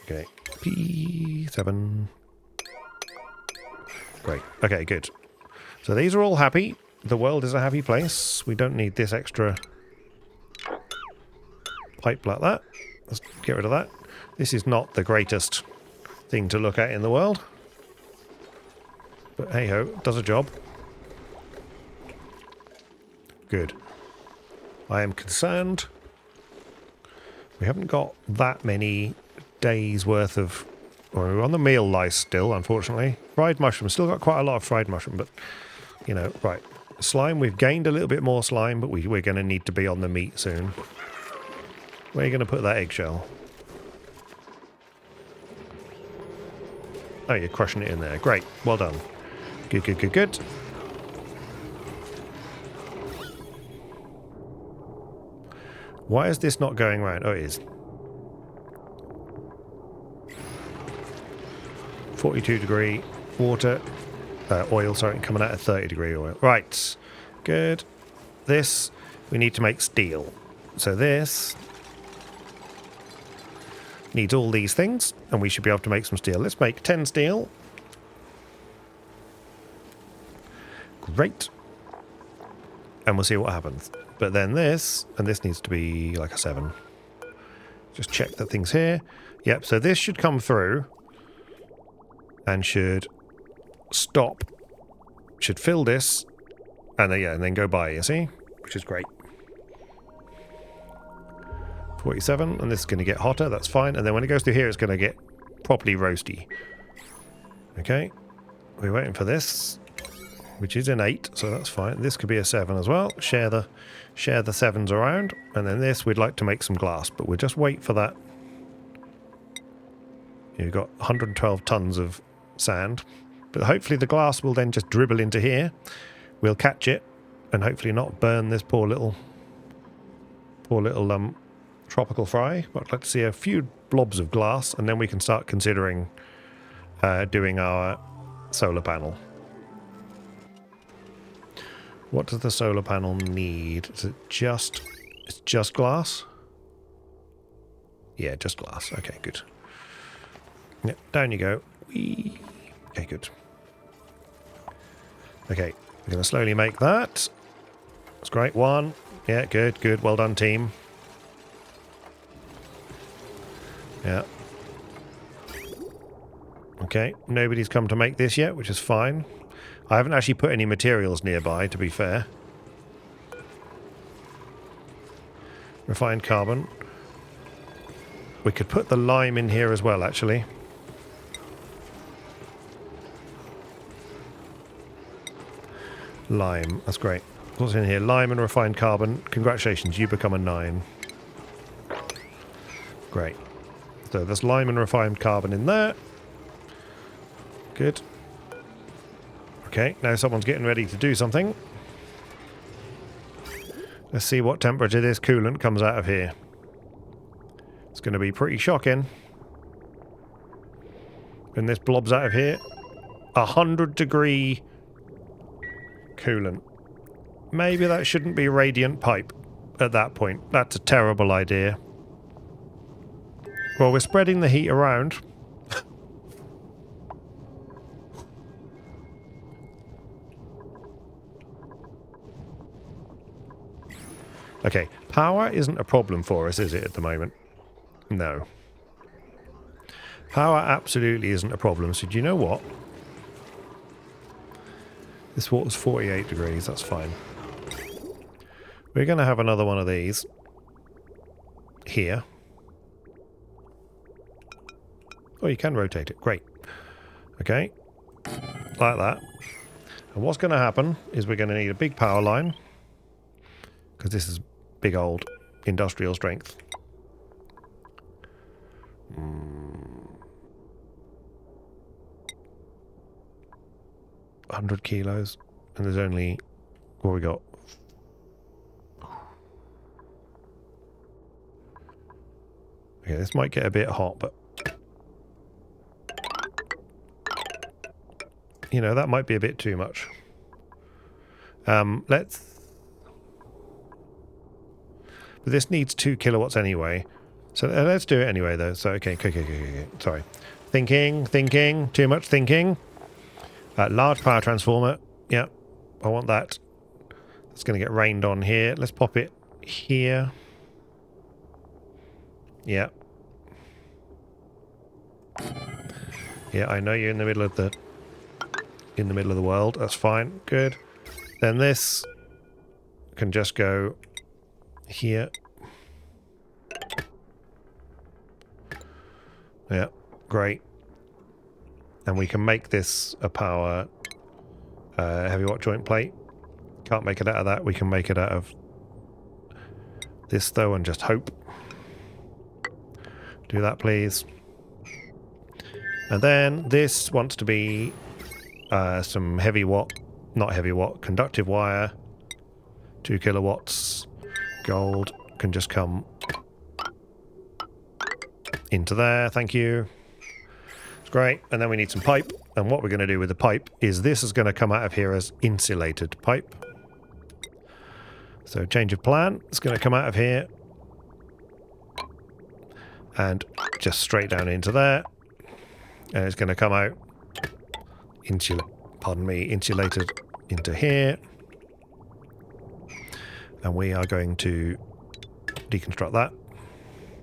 Okay. P7. Great. Okay, good. So these are all happy. The world is a happy place. We don't need this extra pipe like that. Let's get rid of that. This is not the greatest thing to look at in the world. But hey-ho, does a job. Good. I am concerned we haven't got that many days worth of... Well, we're on the meal lice still, unfortunately. Fried mushroom. Still got quite a lot of fried mushroom, but, you know, right. Slime, we've gained a little bit more slime, but we're going to need to be on the meat soon. Where are you going to put that eggshell? Oh, you're crushing it in there. Great. Well done. Good, good, good, good. Why is this not going round? Oh, it is. 42 degree water. Oil, sorry, coming out at 30 degree oil. Right. Good. This, we need to make steel. So this needs all these things, and we should be able to make some steel. Let's make 10 steel. Great. And we'll see what happens. But then this, and this needs to be like a 7. Just check that thing's here. Yep, so this should come through and should stop. Should fill this, and then, yeah, and then go by, you see? Which is great. 47, and this is going to get hotter, that's fine. And then when it goes through here, it's going to get properly roasty. Okay, we're waiting for this, which is an 8, so that's fine. This could be a 7 as well. Share the 7s around, and then this we'd like to make some glass, but we'll just wait for that. You've got 112 tons of sand, but hopefully the glass will then just dribble into here. We'll catch it, and hopefully not burn this poor little tropical fry. But I'd like to see a few blobs of glass, and then we can start considering doing our solar panel. What does the solar panel need? Is it just... It's just glass? Yeah, just glass. Okay, good. Yep, down you go. Whee. Okay, good. Okay, we're going to slowly make that. That's great. 1. Yeah, good, good. Well done, team. Yeah. Okay, nobody's come to make this yet, which is fine. I haven't actually put any materials nearby, to be fair. Refined carbon. We could put the lime in here as well, actually. Lime, that's great. What's in here? Lime and refined carbon. Congratulations, you become a 9. Great. So there's lime and refined carbon in there. Good. Okay, now someone's getting ready to do something. Let's see what temperature this coolant comes out of here. It's going to be pretty shocking. When this blobs out of here. 100 degree coolant. Maybe that shouldn't be radiant pipe at that point. That's a terrible idea. Well, we're spreading the heat around. Okay, power isn't a problem for us, is it, at the moment? No. Power absolutely isn't a problem, so do you know what? This water's 48 degrees, that's fine. We're going to have another one of these here. Oh, you can rotate it. Great. Okay. Like that. And what's going to happen is we're going to need a big power line. Because this is big old industrial strength. 100 kilos. And there's only... What we got? Okay, this might get a bit hot, but... You know, that might be a bit too much. Let's... But this needs 2 kilowatts anyway. So let's do it anyway, though. So, okay. Sorry. Thinking. Too much thinking. Large power transformer. Yeah, I want that. It's going to get rained on here. Let's pop it here. Yeah. Yeah, I know you're in the middle of the... In the middle of the world. That's fine. Good. Then this can just go here. Yeah, great. And we can make this a power heavy watt joint plate. Can't make it out of that. We can make it out of this though and just hope. Do that, please. And then this wants to be some heavy watt, not heavy watt, conductive wire. 2 kilowatts. Gold can just come into there. Thank you. It's great. And then we need some pipe. And what we're going to do with the pipe is this is going to come out of here as insulated pipe. So change of plan. It's going to come out of here and just straight down into there. And it's going to come out insulated into here. And we are going to deconstruct that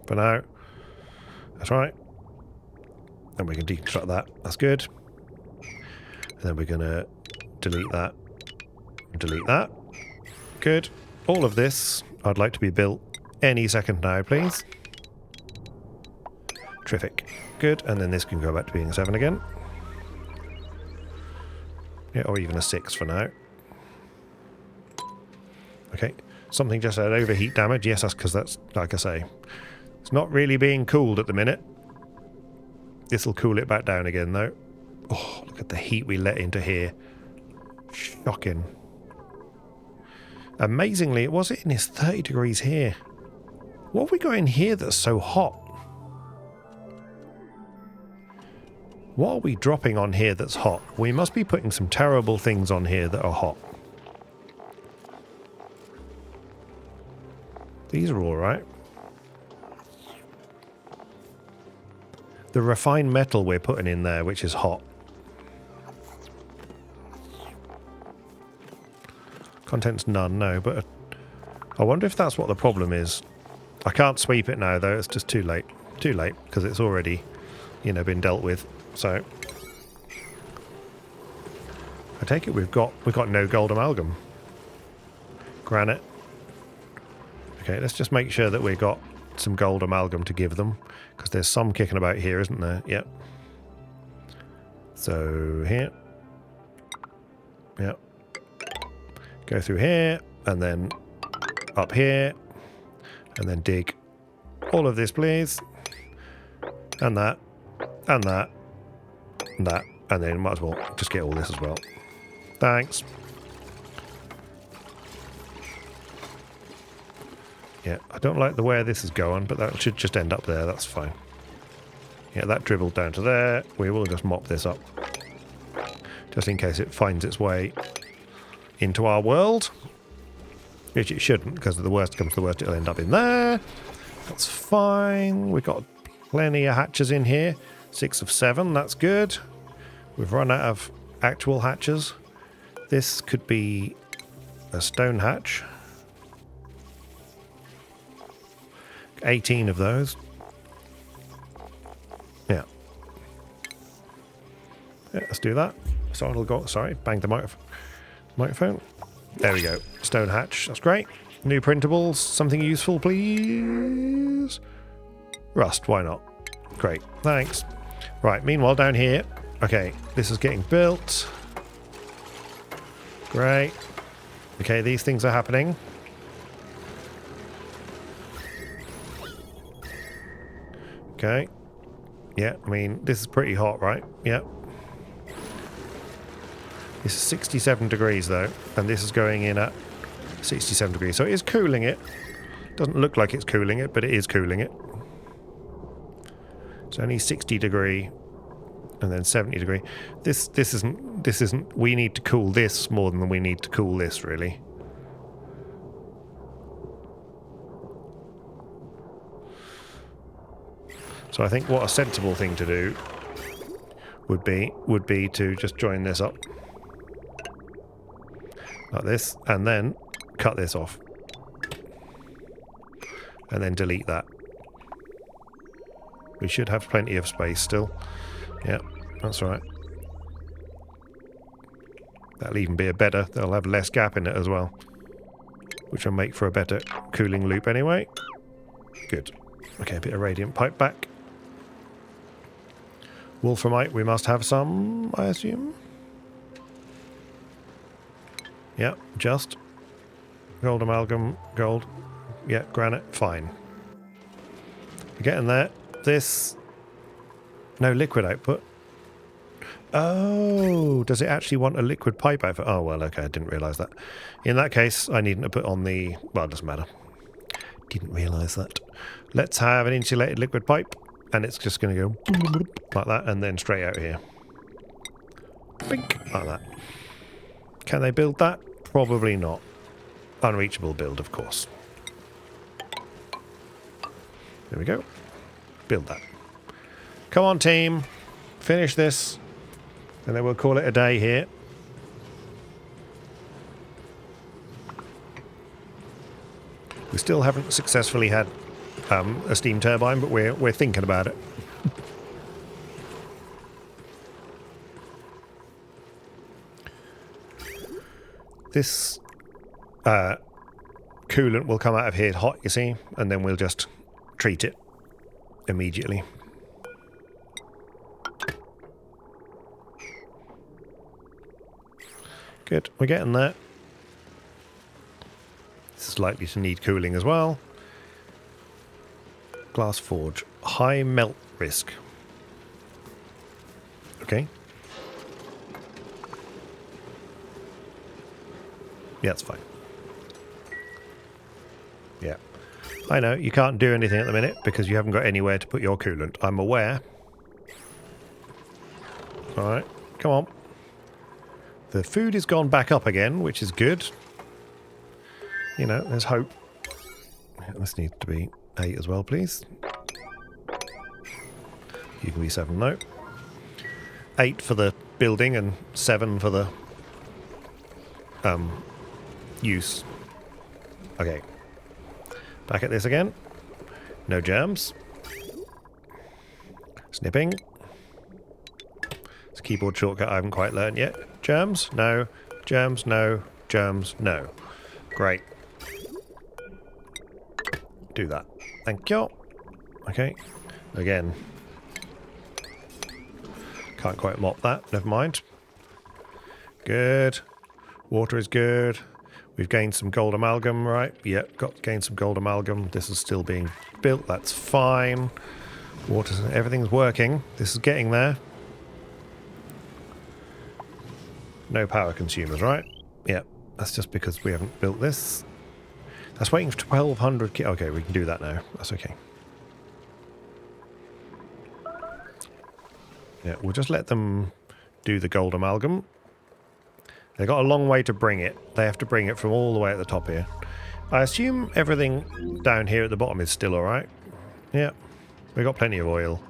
for now. That's right. And we can deconstruct that. That's good. And then we're going to delete that. Delete that. Good. All of this I'd like to be built any second now, please. Terrific. Good. And then this can go back to being a 7 again. Yeah, or even a 6 for now. Okay. Something just had overheat damage. Yes, that's because that's, like I say, it's not really being cooled at the minute. This will cool it back down again, though. Oh, look at the heat we let into here. Shocking. Amazingly, it was in his 30 degrees here. What have we got in here that's so hot? What are we dropping on here that's hot? We must be putting some terrible things on here that are hot. These are all right. The refined metal we're putting in there, which is hot. Contents none, no, but I wonder if that's what the problem is. I can't sweep it now, though. It's just too late. Too late, because it's already, you know, been dealt with. So I take it we've got no gold amalgam. Granite. Okay, let's just make sure that we've got some gold amalgam to give them, because there's some kicking about here, isn't there? Yep. So here. Yep. Go through here, and then up here, and then dig all of this, please. And that, and that, and that, and then might as well just get all this as well. Thanks. Yeah, I don't like the way this is going, but that should just end up there. That's fine. Yeah, that dribbled down to there. We will just mop this up, just in case it finds its way into our world, which it shouldn't, because if the worst comes to the worst, it'll end up in there. That's fine. We've got plenty of hatches in here. 6 of 7, that's good. We've run out of actual hatches. This could be a stone hatch. 18 of those. Yeah. Yeah, let's do that. So it'll go. Sorry, banged the microphone. There we go. Stone hatch. That's great. New printables. Something useful, please. Rust. Why not? Great. Thanks. Right. Meanwhile, down here. Okay. This is getting built. Great. Okay. These things are happening. Okay. Yeah, I mean, this is pretty hot, right? Yep. This is 67 degrees, though, and this is going in at 67 degrees. So it is cooling it. Doesn't look like it's cooling it, but it is cooling it. It's only 60 degree and then 70 degree. This isn't, we need to cool this more than we need to cool this, really. So I think what a sensible thing to do would be to just join this up like this, and then cut this off, and then delete that. We should have plenty of space still. Yeah, that's right. That'll even be a better. They'll have less gap in it as well, which will make for a better cooling loop anyway. Good. Okay, a bit of radiant pipe back. Wolframite, we must have some, I assume. Yeah, just. Gold amalgam, gold. Yeah, granite, fine. We're getting there. This... No liquid output. Oh, does it actually want a liquid pipe output? Oh, well, okay, I didn't realise that. In that case, I needn't to put on the... Well, it doesn't matter. Didn't realise that. Let's have an insulated liquid pipe, and it's just going to go like that, and then straight out here. Bink, like that. Can they build that? Probably not. Unreachable build, of course. There we go. Build that. Come on, team. Finish this. And then we'll call it a day here. We still haven't successfully had a steam turbine, but we're thinking about it. This coolant will come out of here hot, you see, and then we'll just treat it immediately. Good, we're getting there. This is likely to need cooling as well. Glass forge. High melt risk. Okay. Yeah, that's fine. Yeah. I know, you can't do anything at the minute because you haven't got anywhere to put your coolant. I'm aware. Alright, come on. The food has gone back up again, which is good. You know, there's hope. Yeah, this needs to be 8 as well, please. You can be 7, no. 8 for the building and 7 for the use. Okay. Back at this again. No germs. Snipping. It's a keyboard shortcut I haven't quite learned yet. Germs? No. Germs? No. Germs? No. Great. Do that. Thank you. Okay. Again. Can't quite mop that. Never mind. Good. Water is good. We've gained some gold amalgam, right? Yep, gained some gold amalgam. This is still being built. That's fine. Water, everything's working. This is getting there. No power consumers, right? Yep. That's just because we haven't built this. That's waiting for 1200 okay, we can do that now. That's okay. Yeah, we'll just let them do the gold amalgam. They've got a long way to bring it. They have to bring it from all the way at the top here. I assume everything down here at the bottom is still alright. Yeah, we've got plenty of oil.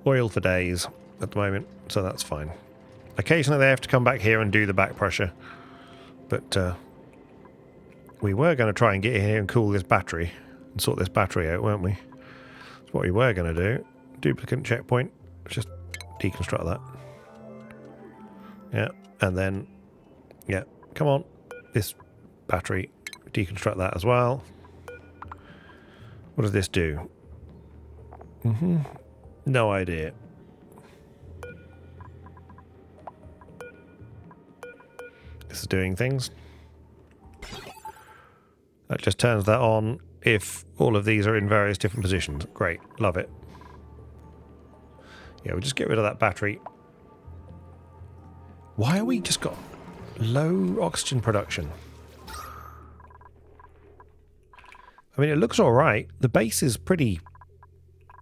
Oil for days at the moment, so that's fine. Occasionally they have to come back here and do the back pressure. But we were going to try and get in here and cool this battery and sort this battery out, weren't we? That's what we were going to do. Duplicant checkpoint. Just deconstruct that. Yeah, and then, yeah, come on. This battery, deconstruct that as well. What does this do? No idea. This is doing things. That just turns that on if all of these are in various different positions. Great, love it. Yeah, we'll just get rid of that battery. Why are we just got low oxygen production? I mean, it looks all right. The base is pretty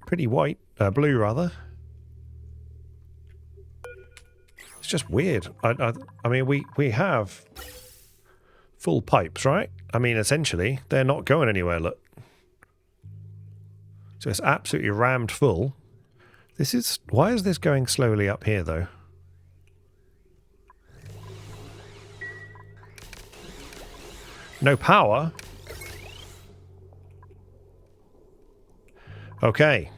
white, blue rather. It's just weird. I mean, we have full pipes, right? I mean, essentially, they're not going anywhere, look. So it's absolutely rammed full. This is... Why is this going slowly up here, though? No power? Okay.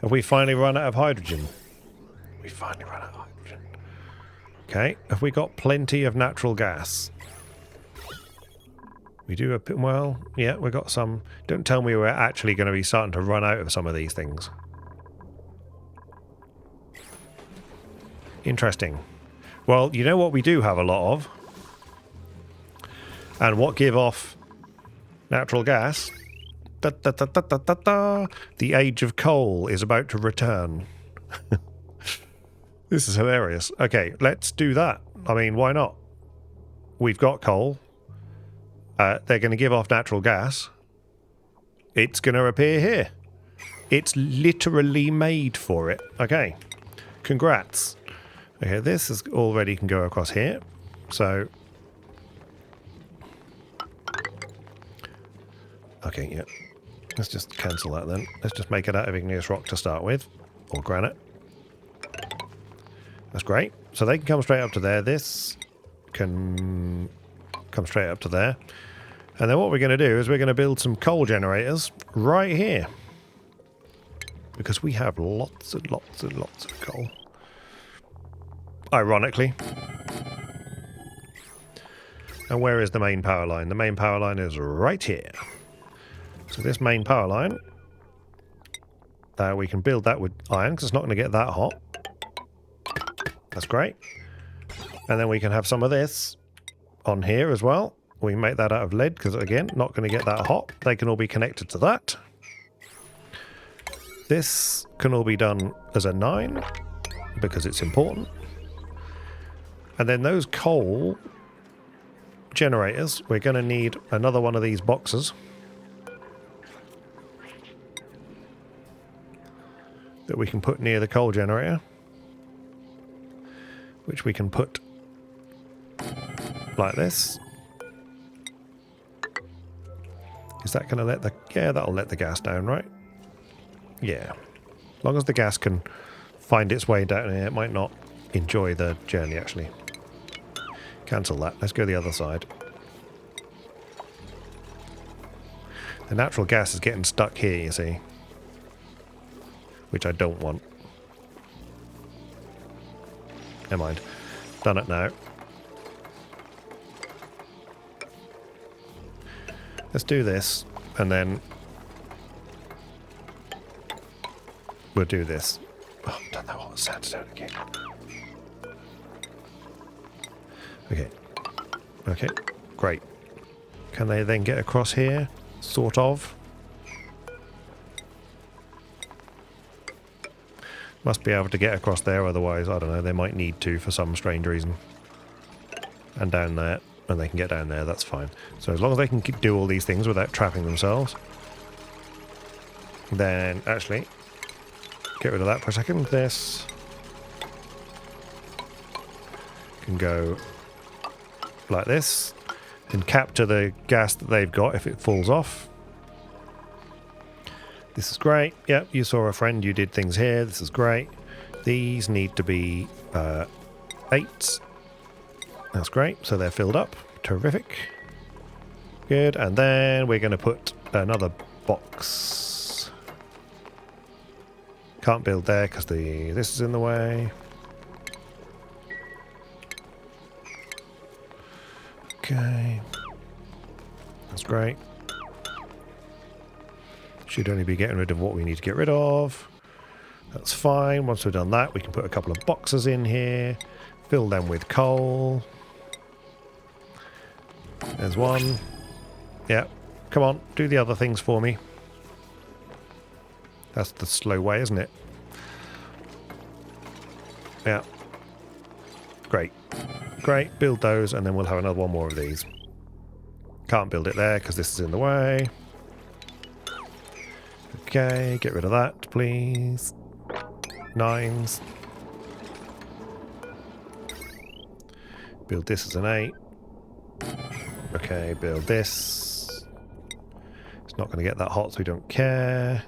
Have we finally run out of hydrogen? We finally run out of hydrogen. Okay. Have we got plenty of natural gas? We do a... Well, yeah, we've got some... Don't tell me we're actually going to be starting to run out of some of these things. Interesting. Well, you know what we do have a lot of? And what give off natural gas? Da, da, da, da, da, da, da. The age of coal is about to return. This is hilarious. Okay, let's do that. I mean, why not? We've got coal. They're going to give off natural gas. It's going to appear here. It's literally made for it. Okay. Congrats. Okay, this is already can go across here. So... okay, yeah. Let's just cancel that then. Let's just make it out of igneous rock to start with. Or granite. That's great. So they can come straight up to there. This can come straight up to there. And then what we're going to do is we're going to build some coal generators right here. Because we have lots and lots and lots of coal. Ironically. And where is the main power line? The main power line is right here. So this main power line, we can build that with iron because it's not going to get that hot. That's great. And then we can have some of this on here as well. We can make that out of lead because, again, not going to get that hot. They can all be connected to that. This can all be done as a 9 because it's important. And then those coal generators, we're going to need another one of these boxes that we can put near the coal generator, which we can put like this. Is that going to let the... yeah, that'll let the gas down, right? Yeah. As long as the gas can find its way down here, it might not enjoy the journey, actually. Cancel that. Let's go the other side. The natural gas is getting stuck here, you see. Which I don't want. Never mind. Done it now. Let's do this, and then we'll do this. Oh, I don't know what sandstone again. Okay. Okay, great. Can they then get across here? Sort of. Must be able to get across there, otherwise, I don't know, they might need to for some strange reason. And down there. And they can get down there, that's fine. So as long as they can do all these things without trapping themselves, then actually get rid of that for a second. This can go like this and capture the gas that they've got if it falls off. This is great. Yep, you saw a friend, you did things here. This is great. These need to be 8. That's great. So they're filled up. Terrific. Good. And then we're going to put another box. Can't build there because this is in the way. Okay. That's great. Should only be getting rid of what we need to get rid of. That's fine. Once we've done that, we can put a couple of boxes in here. Fill them with coal. There's one. Yeah. Come on, do the other things for me. That's the slow way, isn't it? Yeah. Great. Great. Build those, and then we'll have another one more of these. Can't build it there because this is in the way. Okay, get rid of that, please. 9s. Build this as an 8. Okay, build this. It's not going to get that hot, so we don't care.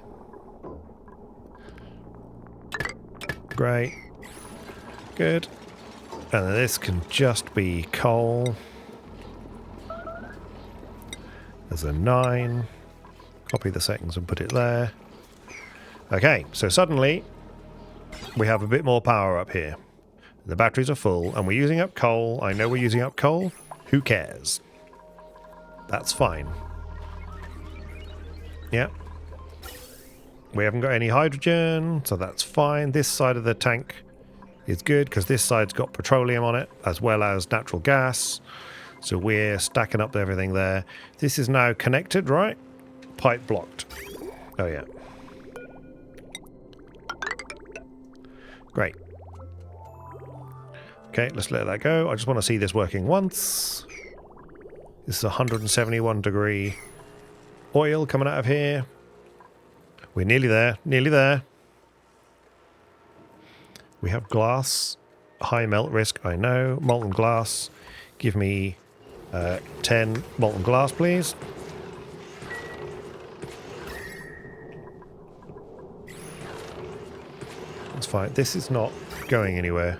Great. Good. And then this can just be coal. There's a 9. Copy the settings and put it there. Okay, so suddenly we have a bit more power up here. The batteries are full, and we're using up coal. I know we're using up coal. Who cares? That's fine. Yeah. We haven't got any hydrogen, so that's fine. This side of the tank is good because this side's got petroleum on it as well as natural gas. So we're stacking up everything there. This is now connected, right? Pipe blocked. Oh, yeah. Great. Okay, let's let that go. I just want to see this working once. This is 171 degree oil coming out of here. We're nearly there, nearly there. We have glass, high melt risk, I know. Molten glass. Give me 10 molten glass, please. That's fine. This is not going anywhere.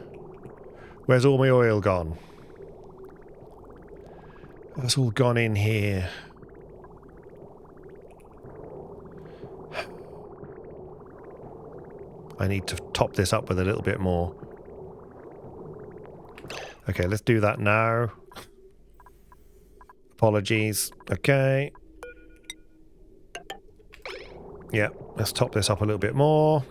Where's all my oil gone? That's all gone in here. I need to top this up with a little bit more. Okay, let's do that now. Apologies. Okay. Yeah, let's top this up a little bit more.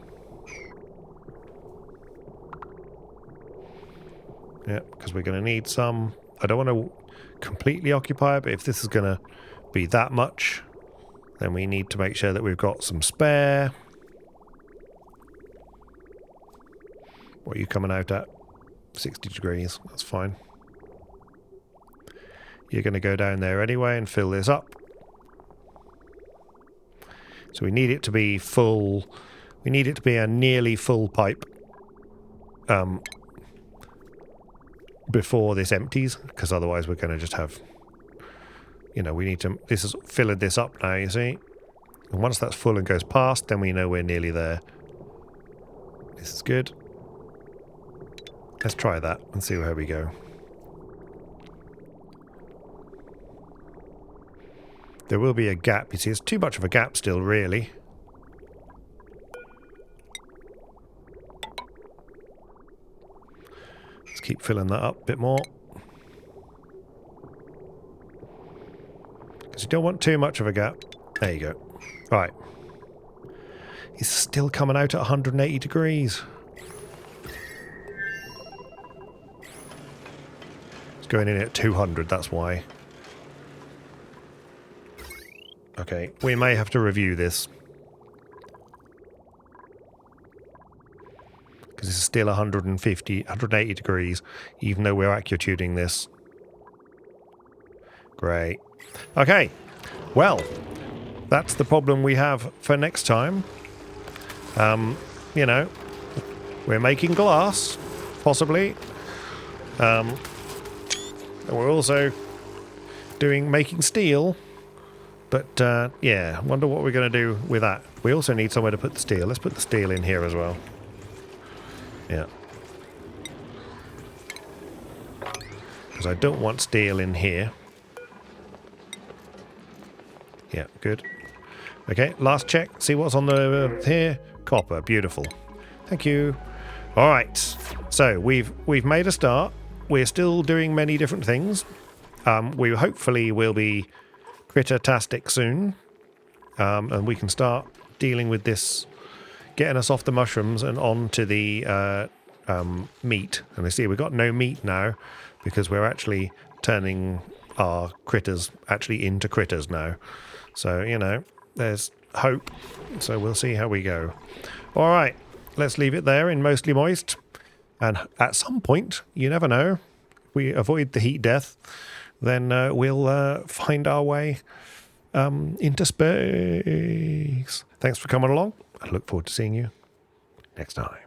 Yeah, because we're going to need some. I don't want to completely occupy it, but if this is going to be that much, then we need to make sure that we've got some spare. What are you coming out at? 60 degrees. That's fine. You're going to go down there anyway and fill this up. So we need it to be full. We need it to be a nearly full pipe before this empties, because otherwise we're going to just have, you know, we need to, this is filling this up now, you see. And once that's full and goes past, then we know we're nearly there. This is good. Let's try that and see where we go. There will be a gap. You see, it's too much of a gap still, really. Let's keep filling that up a bit more. Because you don't want too much of a gap. There you go. Right. It's still coming out at 180 degrees. Going in at 200, that's why. Okay, we may have to review this. Because this is still 150, 180 degrees, even though we're accutuning this. Great. Okay, well, that's the problem we have for next time. You know, we're making glass, possibly. And we're also making steel. But, yeah, wonder what we're going to do with that. We also need somewhere to put the steel. Let's put the steel in here as well. Yeah. Because I don't want steel in here. Yeah, good. Okay, last check. See what's on the here. Copper, beautiful. Thank you. All right. So we've made a start. We're still doing many different things. We hopefully will be critter-tastic soon, and we can start dealing with this, getting us off the mushrooms and on to the meat. And I see we've got no meat now because we're actually turning our critters actually into critters now. So, you know, there's hope. So we'll see how we go. All right, let's leave it there in Mostly Moist. And at some point, you never know, we avoid the heat death, then we'll find our way into space. Thanks for coming along. I look forward to seeing you next time.